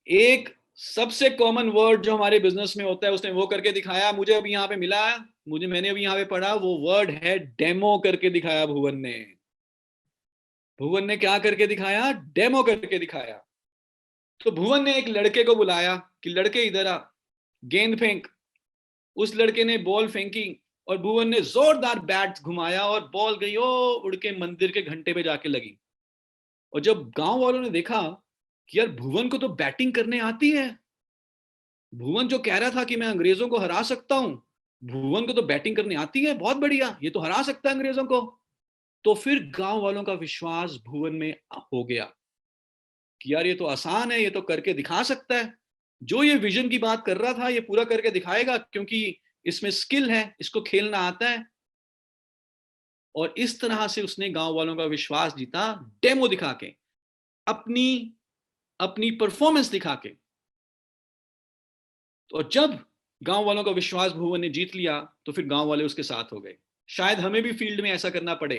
एक सबसे कॉमन वर्ड जो हमारे बिजनेस में होता है उसने वो करके दिखाया। मुझे अभी यहाँ पे मिला, मैंने अभी यहाँ पे पढ़ा, वो वर्ड है डेमो करके दिखाया भुवन ने। भुवन ने क्या करके दिखाया? डेमो करके दिखाया। तो भुवन ने एक लड़के को बुलाया कि लड़के इधर आ, गेंद फेंक। उस लड़के ने बॉल फेंकी और भुवन ने जोरदार बैट घुमाया और बॉल गई उड़ के मंदिर के घंटे पे जाके लगी। और जब गांव वालों ने देखा कि यार भुवन को तो बैटिंग करने आती है, भुवन जो कह रहा था कि मैं अंग्रेजों को हरा सकता हूं, भुवन को तो बैटिंग करने आती है, बहुत बढ़िया, ये तो हरा सकता है अंग्रेजों को। तो फिर गांव वालों का विश्वास भुवन में हो गया कि यार ये तो आसान है, ये तो करके दिखा सकता है। जो ये विजन की बात कर रहा था ये पूरा करके दिखाएगा, क्योंकि इसमें स्किल है, इसको खेलना आता है। और इस तरह से उसने गांव वालों का विश्वास जीता, डेमो दिखा के, अपनी अपनी परफॉर्मेंस दिखा के। और जब गांव वालों का विश्वास भुवन ने जीत लिया तो फिर गांव वाले उसके साथ हो गए। शायद हमें भी फील्ड में ऐसा करना पड़े,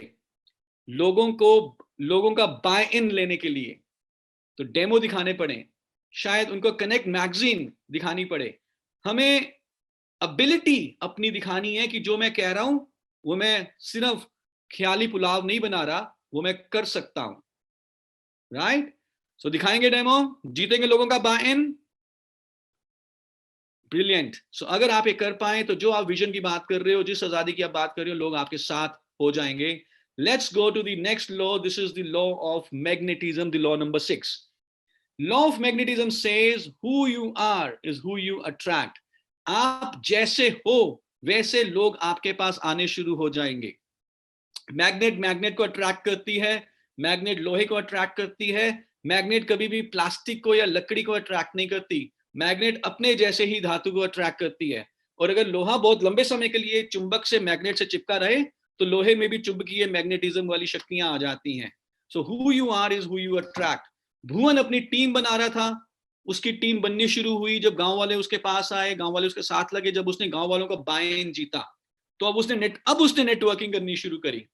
लोगों का बाय इन लेने के लिए तो डेमो दिखाने पड़े, शायद उनको कनेक्ट मैगजीन दिखानी पड़े। हमें एबिलिटी अपनी दिखानी है कि जो मैं कह रहा हूं वो मैं सिर्फ ख्याली पुलाव नहीं बना रहा, वो मैं कर सकता हूं। राइट? सो दिखाएंगे डेमो, जीतेंगे लोगों का बाय इन। ब्रिलियंट। सो अगर आप ये कर पाए तो जो आप विजन की बात कर रहे हो, जिस आजादी की आप बात कर रहे हो, लोग आपके साथ हो जाएंगे। Let's go to the next law. This is the law of magnetism, the law number 6। Law of magnetism says who you are is who you attract. आप जैसे हो वैसे लोग आपके पास आने शुरू हो जाएंगे। मैग्नेट को अट्रैक्ट करती है, मैग्नेट लोहे को अट्रैक्ट करती है। मैग्नेट कभी भी प्लास्टिक को या लकड़ी को अट्रैक्ट नहीं करती, मैग्नेट अपने जैसे ही धातु को अट्रैक्ट करती है। और अगर लोहा बहुत लंबे समय के लिए चुंबक से मैग्नेट से चिपका रहे तो लोहे में भी चुंबकीय मैग्नेटिज्म वाली शक्तियां आ जाती हैं। So who you are is who you attract. Bhuvan अपनी टीम बना रहा था, उसकी टीम बननी शुरू हुई जब गांव वाले उसके पास आए, गांव वाले उसके साथ लगे। जब उसने गांव वालों का बाय इन जीता तो अब उसने नेटवर्किंग करनी शुरू करी,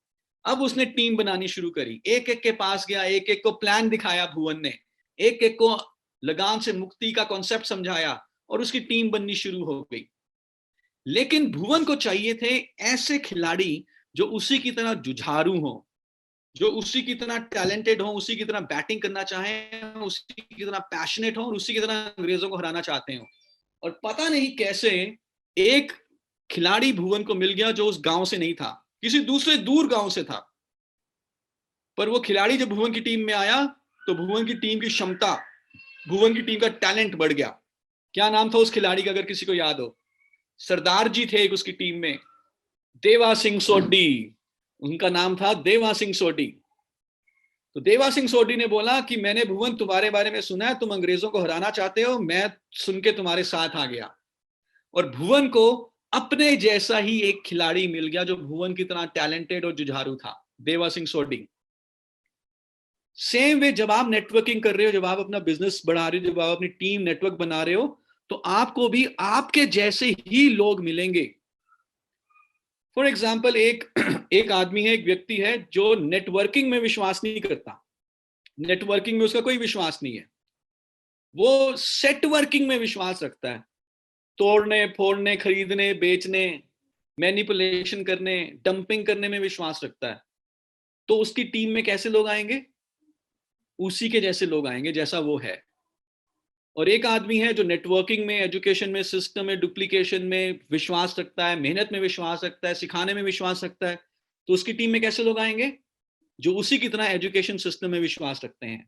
अब उसने टीम बनानी शुरू करी। एक एक के पास गया, एक एक को प्लान दिखाया भुवन ने, एक एक को लगाम से मुक्ति का कॉन्सेप्ट समझाया और उसकी टीम बननी शुरू हो गई। लेकिन भुवन को चाहिए थे ऐसे खिलाड़ी जो उसी की तरह जुझारू हो, जो उसी की तरह टैलेंटेड हो, उसी की तरह बैटिंग करना चाहें, उसी की तरह पैशनेट हो और उसी की तरह अंग्रेजों को हराना चाहते हो। और पता नहीं कैसे एक खिलाड़ी भुवन को मिल गया जो उस गांव से नहीं था, किसी दूसरे दूर गांव से था। पर वो खिलाड़ी जब भुवन की टीम में आया तो भुवन की टीम की क्षमता, भुवन की टीम का टैलेंट बढ़ गया। क्या नाम था उस खिलाड़ी का, अगर किसी को याद हो? सरदार जी थे एक उसकी टीम में, देवा सिंह सोडी, उनका नाम था देवा सिंह सोडी। तो देवा सिंह सोडी ने बोला कि मैंने भुवन तुम्हारे बारे में सुना है, तुम अंग्रेजों को हराना चाहते हो, मैं सुन के तुम्हारे साथ आ गया। और भुवन को अपने जैसा ही एक खिलाड़ी मिल गया जो भुवन की तरह टैलेंटेड और जुझारू था, देवा सिंह सोडी। सेम वे जब आप नेटवर्किंग कर रहे हो, जब आप अपना बिजनेस बढ़ा रहे हो, जब आप अपनी टीम नेटवर्क बना रहे हो, तो आपको भी आपके जैसे ही लोग मिलेंगे। फॉर एग्जाम्पल एक आदमी है, एक व्यक्ति है जो नेटवर्किंग में विश्वास नहीं करता, नेटवर्किंग में उसका कोई विश्वास नहीं है, वो सेटवर्किंग में विश्वास रखता है। तोड़ने फोड़ने, खरीदने बेचने, मैनिपुलेशन करने, डंपिंग करने में विश्वास रखता है। तो उसकी टीम में कैसे लोग आएंगे? उसी के जैसे लोग आएंगे जैसा वो है। और एक आदमी है जो नेटवर्किंग में, एजुकेशन में, सिस्टम में, डुप्लीकेशन में विश्वास रखता है, मेहनत में विश्वास रखता है, सिखाने में विश्वास रखता है। तो उसकी टीम में कैसे लोग आएंगे? जो उसी की तरह एजुकेशन सिस्टम में विश्वास रखते हैं।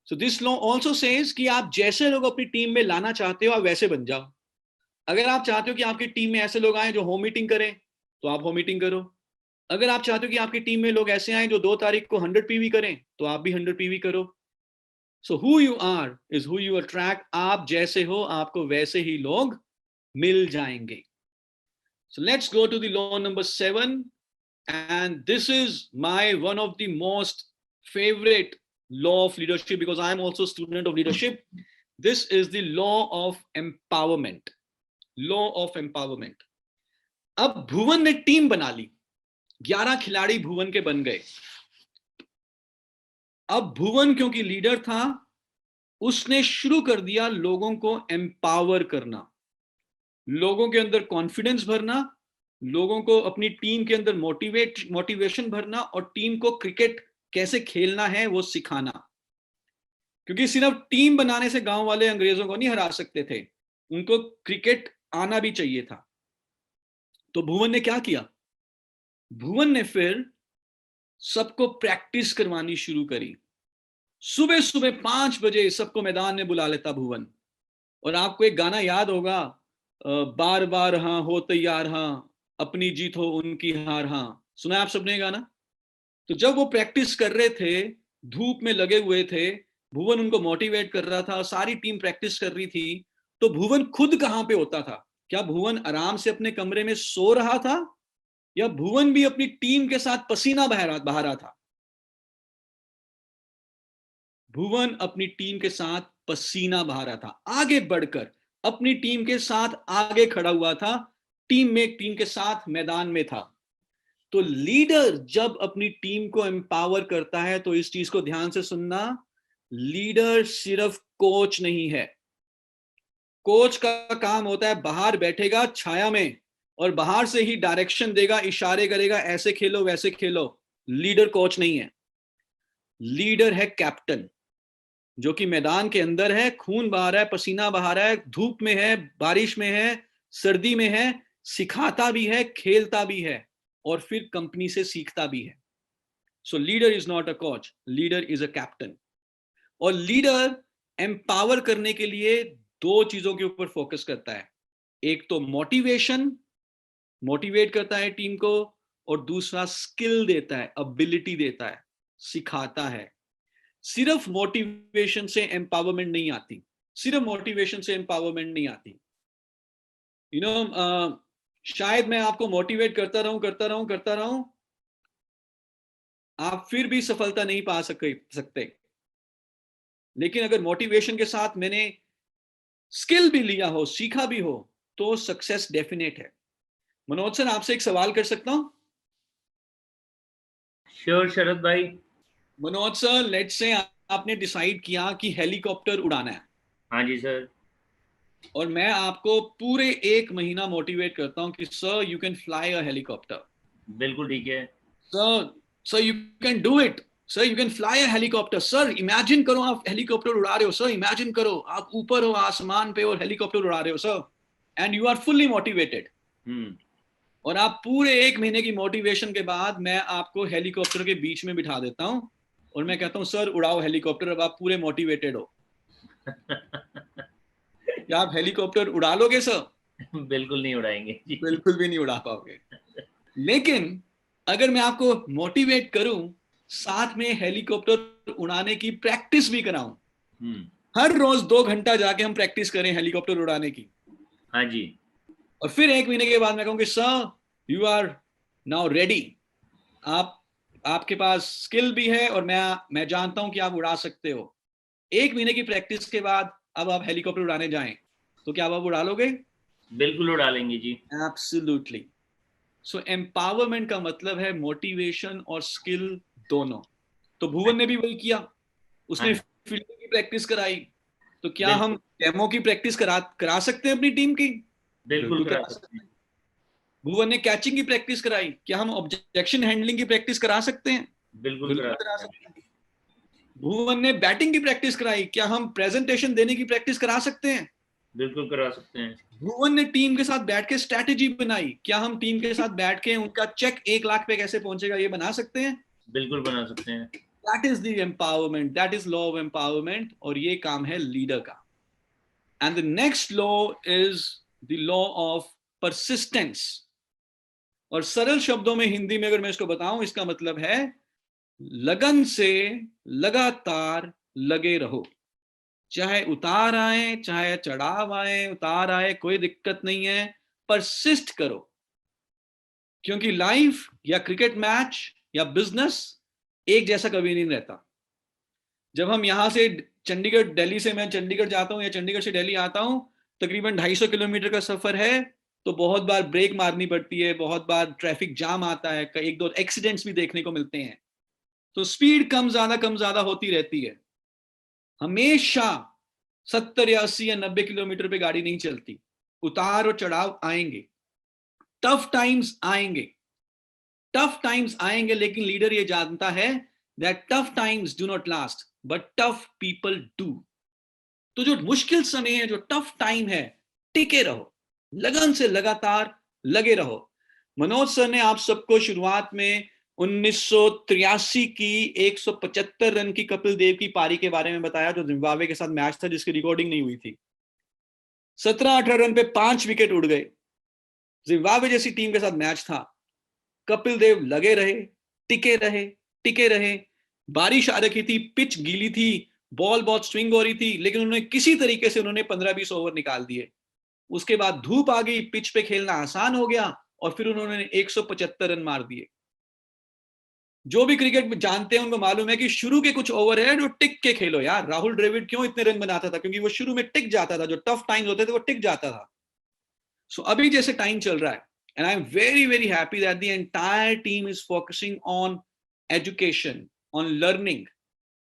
So this law also says कि आप जैसे लोग अपनी टीम में लाना चाहते हो आप वैसे बन जाओ. अगर आप चाहते हो कि आपकी टीम में ऐसे लोग आए जो होम मीटिंग करें तो आप होम मीटिंग करो. अगर आप चाहते हो कि आपकी टीम में लोग ऐसे आए जो 2 तारीख को 100 पीवी करें तो आप भी 100 पीवी करो. So who you are is who you attract. आप जैसे हो आपको वैसे ही लोग मिल जाएंगे. So let's go to the law number 7, and this is my one of the most favorite law of leadership because I am also a student of leadership. This is the law of empowerment. Law of empowerment. अब भुवन ने टीम बना ली, 11 खिलाड़ी भुवन के बन गए. अब भुवन क्योंकि लीडर था उसने शुरू कर दिया लोगों को एम्पावर करना, लोगों के अंदर कॉन्फिडेंस भरना, लोगों को अपनी टीम के अंदर मोटिवेशन भरना और टीम को क्रिकेट कैसे खेलना है वो सिखाना. क्योंकि सिर्फ टीम बनाने से गांव वाले अंग्रेजों को नहीं हरा सकते थे, उनको क्रिकेट आना भी चाहिए था. तो भुवन ने क्या किया? भुवन ने फिर सबको प्रैक्टिस करवानी शुरू करी. सुबह सुबह 5 बजे सबको मैदान में बुला लेता भुवन. और आपको एक गाना याद होगा, बार बार हाँ हो तैयार हाँ, अपनी जीत हो उनकी हार हाँ. सुना आप सबने गाना? तो जब वो प्रैक्टिस कर रहे थे, धूप में लगे हुए थे, भुवन उनको मोटिवेट कर रहा था, सारी टीम प्रैक्टिस कर रही थी. तो भुवन खुद कहां पे होता था? क्या भुवन आराम से अपने कमरे में सो रहा था या भुवन भी अपनी टीम के साथ पसीना बहा रहा था? भुवन अपनी टीम के साथ पसीना बहा रहा था, आगे बढ़कर अपनी टीम के साथ आगे खड़ा हुआ था, टीम के साथ मैदान में था. तो लीडर जब अपनी टीम को एम्पावर करता है तो इस चीज को ध्यान से सुनना, लीडर सिर्फ कोच नहीं है. कोच का काम होता है बाहर बैठेगा छाया में और बाहर से ही डायरेक्शन देगा, इशारे करेगा, ऐसे खेलो वैसे खेलो. लीडर कोच नहीं है. लीडर है कैप्टन, जो कि मैदान के अंदर है, खून बहा रहा है, पसीना बहा रहा है, धूप में है, बारिश में है, सर्दी में है, सिखाता भी है, खेलता भी है और फिर कंपनी से सीखता भी है. So leader is not a coach, leader is a captain. और लीडर एम्पावर करने के लिए 2 चीजों के ऊपर फोकस करता है. एक तो मोटिवेशन, मोटिवेट करता है टीम को, और दूसरा स्किल देता है, एबिलिटी देता है, सिखाता है. सिर्फ मोटिवेशन से एम्पावरमेंट नहीं आती, सिर्फ मोटिवेशन से एम्पावरमेंट नहीं आती. यू नो, शायद मैं आपको मोटिवेट करता रहूं, आप फिर भी सफलता नहीं पा सकते. लेकिन अगर मोटिवेशन के साथ मैंने स्किल भी लिया हो, सीखा भी हो, तो सक्सेस डेफिनेट है. मनोज सर, आपसे एक सवाल कर सकता हूं? श्योर शरद भाई. मनोज सर, लेट्स से आपने डिसाइड किया कि हेलीकॉप्टर उड़ाना है. हाँ जी सर. और मैं आपको पूरे 1 महीना मोटिवेट करता हूं कि sir you can fly a helicopter. बिल्कुल ठीक है. Sir you can do it. Sir you can fly a helicopter. Sir imagine करो आप हेलीकॉप्टर उड़ा रहे हो. सर इमेजिन करो आप ऊपर हो आसमान पे और हेलीकॉप्टर उड़ा रहे हो sir, and you are fully motivated. और आप पूरे 1 महीने की मोटिवेशन के बाद मैं आपको हेलीकॉप्टर के बीच में बिठा देता हूं और मैं कहता हूं सर उड़ाओ हेलीकॉप्टर. अब आप पूरे मोटिवेटेड हो. क्या आप हेलीकॉप्टर उड़ा लोगे सर? बिल्कुल नहीं उड़ाएंगे जी. बिल्कुल भी नहीं उड़ा पाओगे. लेकिन अगर मैं आपको मोटिवेट करूं, साथ में हेलीकॉप्टर उड़ाने की प्रैक्टिस भी कराऊं, हर रोज 2 घंटा जाके हम प्रैक्टिस करें हेलीकॉप्टर उड़ाने की. हाँ जी. और फिर 1 महीने के बाद मैं कहूंगी sir you are now ready. आपके पास स्किल भी है और मैं जानता हूं कि आप उड़ा सकते हो. 1 महीने की प्रैक्टिस के बाद अब आप हेलीकॉप्टर उड़ाने जाएं तो क्या आप उड़ा लोगे? बिल्कुल उड़ा लेंगे जी. एब्सोल्युटली. सो एम्पावरमेंट का मतलब है मोटिवेशन और स्किल दोनों. तो भुवन ने भी वही किया, उसने फील्डिंग की प्रैक्टिस कराई. तो क्या हम डेमो की प्रैक्टिस करा सकते हैं अपनी टीम की? बिल्कुल करा सकते हैं. भुवन ने कैचिंग की प्रैक्टिस कराई, क्या हम ऑब्जेक्शन हैंडलिंग की प्रैक्टिस करा सकते हैं? बिल्कुल करा सकते हैं. भुवन ने बैटिंग की प्रैक्टिस कराई, क्या हम प्रेजेंटेशन देने की प्रैक्टिस करा सकते हैं? बिल्कुल करा सकते हैं. भुवन ने टीम के साथ बैठ के स्ट्रैटेजी बनाई, क्या हम टीम के साथ बैठ के उनका चेक 1 लाख पे कैसे पहुंचेगा ये बना सकते हैं? बिल्कुल बना सकते हैं. That is the empowerment, that is law of empowerment, और ये काम है लीडर का. And the next law is the law of persistence. और सरल शब्दों में हिंदी में अगर मैं इसको बताऊं, इसका मतलब है लगन से लगातार लगे रहो. चाहे उतार आए, चाहे चढ़ाव आए, उतार आए, कोई दिक्कत नहीं है, परसिस्ट करो. क्योंकि लाइफ या क्रिकेट मैच या बिजनेस एक जैसा कभी नहीं रहता. जब हम यहां से चंडीगढ़, दिल्ली से मैं चंडीगढ़ जाता हूं या चंडीगढ़ से दिल्ली आता हूं, तकरीबन 250 किलोमीटर का सफर है. तो बहुत बार ब्रेक मारनी पड़ती है, बहुत बार ट्रैफिक जाम आता है, एक दो एक्सीडेंट्स भी देखने को मिलते हैं. तो स्पीड कम ज्यादा होती रहती है. हमेशा 70 या 80 या 90 किलोमीटर पे गाड़ी नहीं चलती. उतार और चढ़ाव आएंगे, टफ टाइम्स आएंगे, टफ टाइम्स आएंगे, लेकिन लीडर ये जानता है that tough times do not last but tough people do. तो जो मुश्किल समय है, जो टफ टाइम है, टिके रहो, लगन से लगातार लगे रहो. मनोज सर ने आप सबको शुरुआत में 1983 की 175 रन की कपिल देव की पारी के बारे में बताया, जो जिम्बाब्वे के साथ मैच था, जिसकी रिकॉर्डिंग नहीं हुई थी. 17-18 रन पे 5 विकेट उड़ गए. जिम्बाब्वे जैसी टीम के साथ मैच था. कपिल देव लगे रहे, टिके रहे, टिके रहे. बारिश आ रखी थी, पिच गीली थी, बॉल बहुत स्विंग हो रही थी, लेकिन उन्होंने किसी तरीके से 15-20 ओवर निकाल दिए. उसके बाद धूप आ गई, पिच पे खेलना आसान हो गया, और फिर उन्होंने 175 रन मार दिए. जो भी क्रिकेट में जानते हैं उनको मालूम है कि शुरू के कुछ ओवर है जो टिक के खेलो यार. राहुल द्रविड़ क्यों इतने रन बनाता था? क्योंकि वो शुरू में टिक जाता था, जो टफ टाइम्स होते थे वो टिक जाता था. सो अभी जैसे टाइम चल रहा है, and I'm very very happy that the entire team is focusing on education, on learning.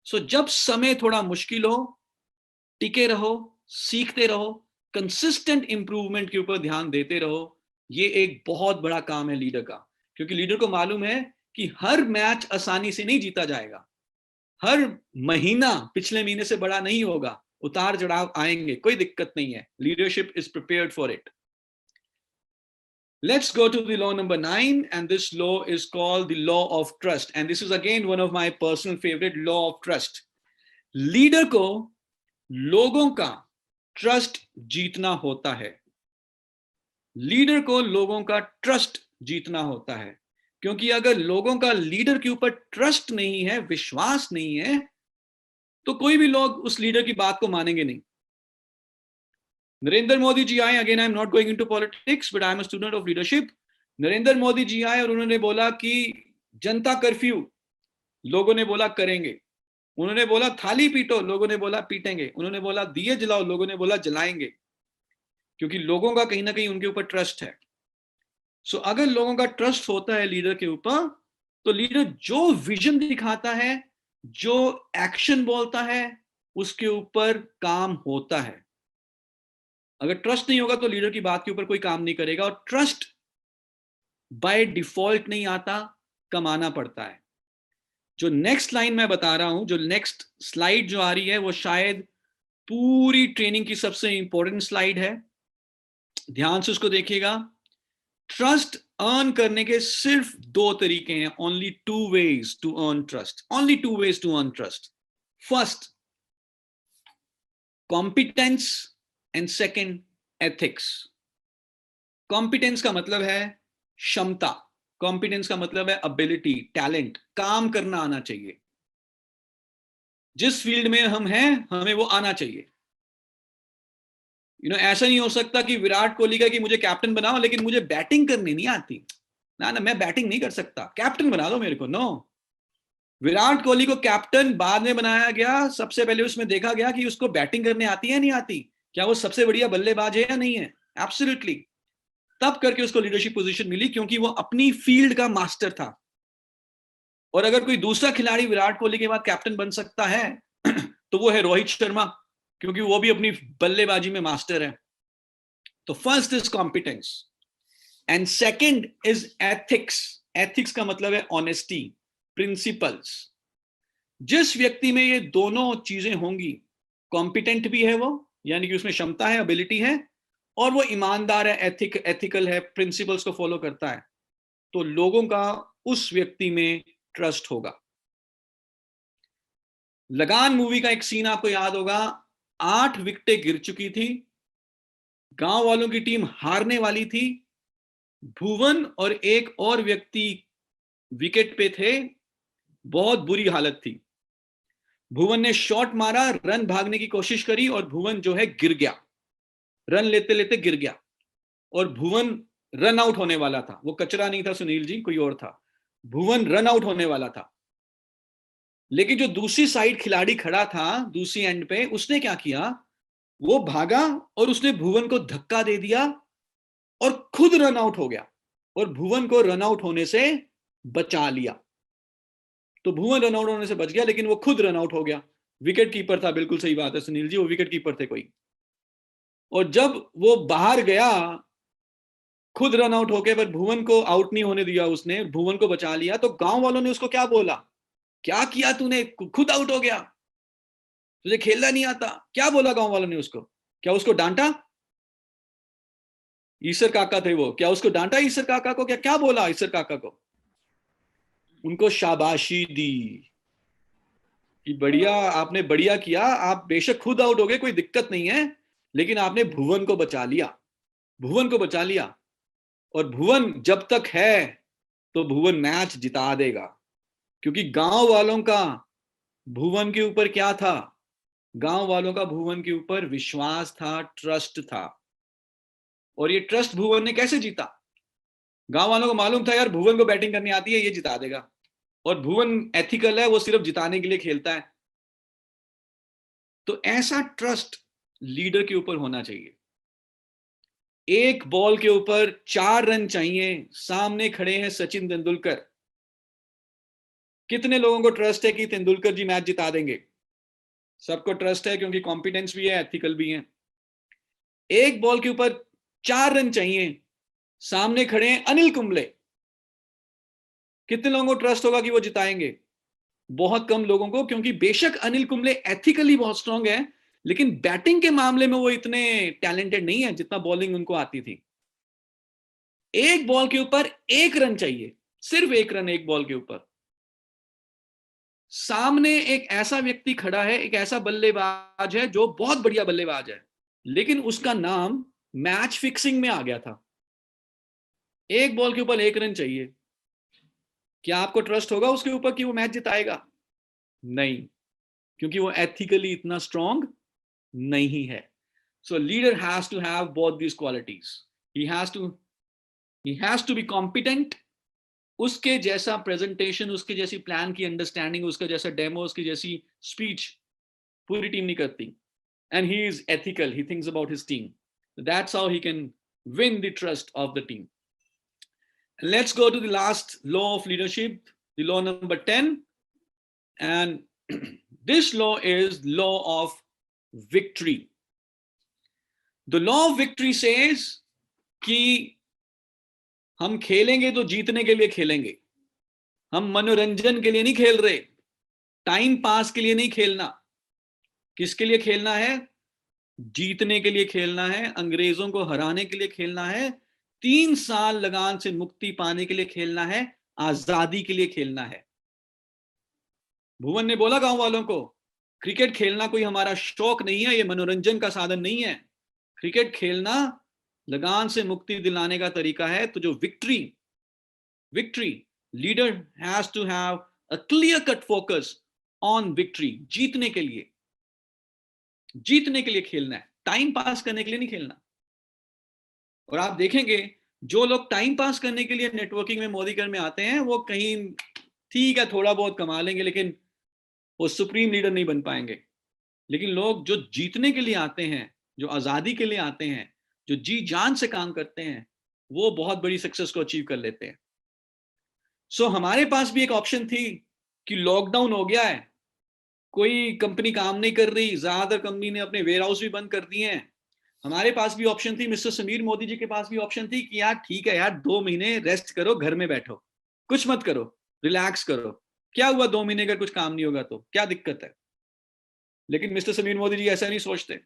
So जब समय थोड़ा मुश्किल हो, टिके रहो, सीखते रहो, कंसिस्टेंट इंप्रूवमेंट के ऊपर ध्यान देते रहो. ये एक बहुत बड़ा काम है लीडर का, क्योंकि लीडर को मालूम है कि हर मैच आसानी से नहीं जीता जाएगा, हर महीना पिछले महीने से बड़ा नहीं होगा, उतार चढ़ाव आएंगे, कोई दिक्कत नहीं है. Leadership is prepared for it. Let's go to the law number 9, and this law is called the law of trust, and this is again one of my personal favorite, law of trust. Leader को लोगों का ट्रस्ट जीतना होता है. लीडर को लोगों का ट्रस्ट जीतना होता है, क्योंकि अगर लोगों का लीडर के ऊपर ट्रस्ट नहीं है, विश्वास नहीं है, तो कोई भी लोग उस लीडर की बात को मानेंगे नहीं. नरेंद्र मोदी जी आए, again I am not going into politics but I am a student of leadership. Narendra Modi ji आए और उन्होंने बोला कि जनता कर्फ्यू, लोगों ने बोला करेंगे. उन्होंने बोला थाली पीटो, लोगों ने बोला पीटेंगे. उन्होंने बोला दिए जलाओ, लोगों ने बोला जलाएंगे, क्योंकि लोगों का कहीं ना कहीं उनके ऊपर ट्रस्ट है. सो अगर लोगों का ट्रस्ट होता है लीडर के ऊपर, तो लीडर जो विजन दिखाता है, जो एक्शन बोलता है, उसके ऊपर काम होता है. अगर ट्रस्ट नहीं होगा तो लीडर की बात के ऊपर कोई काम नहीं करेगा. और ट्रस्ट बाय डिफॉल्ट नहीं आता, कमाना पड़ता है. जो नेक्स्ट लाइन मैं बता रहा हूं, जो नेक्स्ट स्लाइड जो आ रही है, वो शायद पूरी ट्रेनिंग की सबसे इंपॉर्टेंट स्लाइड है. ध्यान से उसको देखिएगा. ट्रस्ट अर्न करने के सिर्फ 2 तरीके हैं. Only 2 ways to earn trust. Only 2 ways to earn trust. First, competence, and second, ethics. Competence का मतलब है क्षमता. कॉम्पिटेंस का मतलब है एबिलिटी, टैलेंट, काम करना आना चाहिए. जिस फील्ड में हम हैं, हमें वो आना चाहिए. ऐसा नहीं हो सकता कि विराट कोहली का कि मुझे कैप्टन बनाओ लेकिन मुझे बैटिंग करनी नहीं आती. ना, मैं बैटिंग नहीं कर सकता, कैप्टन बना दो मेरे को. नो, विराट कोहली को कैप्टन बाद में बनाया गया. सबसे पहले उसमें देखा गया कि उसको बैटिंग करने आती है नहीं आती, क्या वो सबसे बढ़िया बल्लेबाज है या नहीं है. एब्सोल्युटली. तब करके उसको लीडरशिप पोजीशन मिली, क्योंकि वो अपनी फील्ड का मास्टर था. और अगर कोई दूसरा खिलाड़ी विराट कोहली के बाद कैप्टन बन सकता है तो वो है रोहित शर्मा, क्योंकि वो भी अपनी बल्लेबाजी में मास्टर है. तो first is competence and second is ethics. Ethics का मतलब है ऑनेस्टी, प्रिंसिपल्स. जिस व्यक्ति में ये दोनों चीजें होंगी, कॉम्पिटेंट भी है वो, यानी कि उसमें क्षमता है, एबिलिटी है, और वो ईमानदार है, एथिकल है, प्रिंसिपल्स को फॉलो करता है, तो लोगों का उस व्यक्ति में ट्रस्ट होगा. लगान मूवी का एक सीन आपको याद होगा, 8 विकेटें गिर चुकी थी, गांव वालों की टीम हारने वाली थी, भुवन और एक और व्यक्ति विकेट पे थे, बहुत बुरी हालत थी। भुवन ने शॉट मारा, रन भागने की कोशिश करी और भुवन जो है गिर गया, रन लेते लेते गिर गया और भुवन रन आउट होने वाला था। वो कचरा नहीं था सुनील जी, कोई और था। भुवन रन आउट होने वाला था, लेकिन जो दूसरी साइड खिलाड़ी खड़ा था दूसरी एंड पे, उसने क्या किया, वो भागा और उसने भुवन को धक्का दे दिया और खुद रन आउट हो गया और भुवन को रन आउट होने से बचा लिया। तो भुवन रन आउट होने से बच गया, लेकिन वो खुद रन आउट हो गया। विकेट कीपर था, बिल्कुल सही बात है सुनील जी, वो विकेट कीपर थे कोई। और जब वो बाहर गया खुद रन आउट होके, पर भुवन को आउट नहीं होने दिया, उसने भुवन को बचा लिया, तो गांव वालों ने उसको क्या बोला, क्या किया तूने, खुद आउट हो गया, तुझे खेलना नहीं आता, क्या बोला गांव वालों ने उसको? क्या उसको डांटा? ईश्वर काका थे वो, क्या उसको डांटा ईश्वर काका को? क्या क्या बोला ईश्वर काका को? उनको शाबाशी दी कि बढ़िया, आपने बढ़िया किया, आप बेशक खुद आउट हो गए, कोई दिक्कत नहीं है, लेकिन आपने भुवन को बचा लिया, भुवन को बचा लिया। और भुवन जब तक है तो भुवन मैच जिता देगा, क्योंकि गांव वालों का भुवन के ऊपर क्या था, गांव वालों का भुवन के ऊपर विश्वास था, ट्रस्ट था। और ये ट्रस्ट भुवन ने कैसे जीता? गांव वालों को मालूम था यार भुवन को बैटिंग करनी आती है, ये जिता देगा, और भुवन एथिकल है, वो सिर्फ जिताने के लिए खेलता है। तो ऐसा ट्रस्ट लीडर के ऊपर होना चाहिए। एक बॉल के ऊपर 4 रन चाहिए, सामने खड़े हैं सचिन तेंदुलकर। कितने लोगों को ट्रस्ट है कि तेंदुलकर जी मैच जिता देंगे? सबको ट्रस्ट है, क्योंकि कॉम्पिटेंस भी है, एथिकल भी है। एक बॉल के ऊपर 4 रन चाहिए, सामने खड़े हैं अनिल कुंबले। कितने लोगों को ट्रस्ट होगा कि वो जिताएंगे? बहुत कम लोगों को, क्योंकि बेशक अनिल कुंबले एथिकली बहुत स्ट्रांग है, लेकिन बैटिंग के मामले में वो इतने टैलेंटेड नहीं है जितना बॉलिंग उनको आती थी। एक बॉल के ऊपर 1 रन चाहिए, सिर्फ 1 रन एक बॉल के ऊपर। सामने एक ऐसा व्यक्ति खड़ा है, एक ऐसा बल्लेबाज है जो बहुत बढ़िया बल्लेबाज है, लेकिन उसका नाम मैच फिक्सिंग में आ गया था। एक बॉल के ऊपर 1 रन चाहिए, क्या आपको ट्रस्ट होगा उसके ऊपर कि वो मैच जिताएगा? नहीं, क्योंकि वो एथिकली इतना स्ट्रांग नहीं है। So leader has to have both these qualities. He has to be competent, उसके जैसा प्रेजेंटेशन, उसके जैसी प्लान की अंडरस्टैंडिंग, उसके जैसा डेमो, उसकी जैसी स्पीच पूरी टीम नहीं करती। And he is ethical, he thinks about his team. That's how he can win the trust of the team. And let's go to the last law of leadership, the law number 10. And this law is law of victory. The law of victory says कि हम खेलेंगे तो जीतने के लिए खेलेंगे, हम मनोरंजन के लिए नहीं खेल रहे, टाइम पास के लिए नहीं खेलना। किसके लिए खेलना है? जीतने के लिए खेलना है, अंग्रेजों को हराने के लिए खेलना है, 3 साल लगान से मुक्ति पाने के लिए खेलना है, आजादी के लिए खेलना है। भुवन ने बोला गांव वालों को, क्रिकेट खेलना कोई हमारा शौक नहीं है, ये मनोरंजन का साधन नहीं है, क्रिकेट खेलना लगान से मुक्ति दिलाने का तरीका है। तो जो victory leader has to have a clear cut focus on victory. जीतने के लिए खेलना है, टाइम पास करने के लिए नहीं खेलना। और आप देखेंगे जो लोग टाइम पास करने के लिए नेटवर्किंग में मोदीकर में आते हैं, वो कहीं ठीक है थोड़ा बहुत कमा लेंगे, लेकिन वो सुप्रीम लीडर नहीं बन पाएंगे। लेकिन लोग जो जीतने के लिए आते हैं, जो आजादी के लिए आते हैं, जो जी जान से काम करते हैं, वो बहुत बड़ी सक्सेस को अचीव कर लेते हैं। सो हमारे पास भी एक ऑप्शन थी कि लॉकडाउन हो गया है, कोई कंपनी काम नहीं कर रही, ज्यादातर कंपनी ने अपने वेयर हाउस भी बंद कर दिए हैं। हमारे पास भी ऑप्शन थी, मिस्टर समीर मोदी जी के पास भी ऑप्शन थी कि यार ठीक है यार 2 महीने रेस्ट करो, घर में बैठो, कुछ मत करो, रिलैक्स करो, क्या हुआ 2 महीने का कुछ काम नहीं होगा तो क्या दिक्कत है? लेकिन मिस्टर समीर मोदी जी ऐसा नहीं सोचते।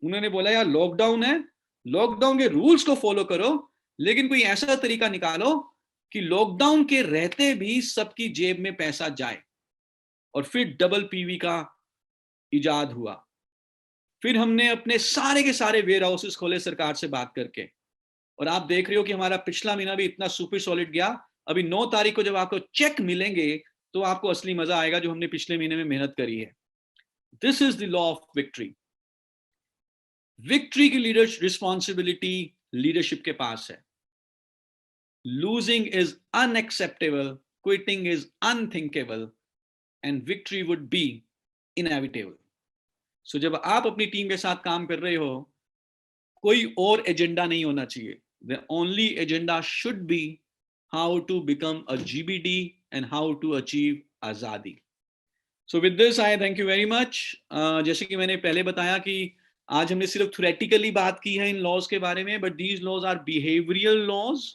उन्होंने बोला यार लॉकडाउन है, लॉकडाउन के रूल्स को फॉलो करो, लेकिन कोई ऐसा तरीका निकालो कि लॉकडाउन के रहते भी सबकी जेब में पैसा जाए। और फिर डबल पीवी का इजाद हुआ। फिर हमने अपने सारे के सारे वेयर हाउसेस खोले सरकार से बात करके, और आप देख रहे हो कि हमारा पिछला महीना भी इतना सुपर सॉलिड गया। अभी 9 तारीख को जब आपको चेक मिलेंगे तो आपको असली मजा आएगा जो हमने पिछले महीने में मेहनत करी है। This is the law of victory. Victory की लीडरशिप रिस्पॉन्सिबिलिटी लीडरशिप के पास है। Losing is unacceptable, quitting is unthinkable, and victory would be inevitable. So जब आप अपनी टीम के साथ काम कर रहे हो, कोई और एजेंडा नहीं होना चाहिए। The only agenda should be how to become a GBD and how to achieve आजादी। So with this I thank you very much. जैसे कि मैंने पहले बताया कि आज हमने सिर्फ थ्योरेटिकली बात की है इन लॉज के बारे में, but these laws are behavioural laws.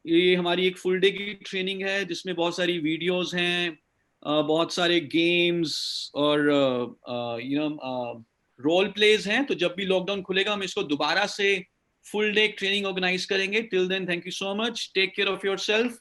ये हमारी एक फुल डे की ट्रेनिंग है जिसमें बहुत सारी वीडियोस हैं, बहुत सारे गेम्स और रोल प्लेज हैं। तो जब भी लॉकडाउन खुलेगा हम इसको दोबारा से फुल डे ट्रेनिंग ऑर्गेनाइज करेंगे। Till then thank you so much, take care of yourself,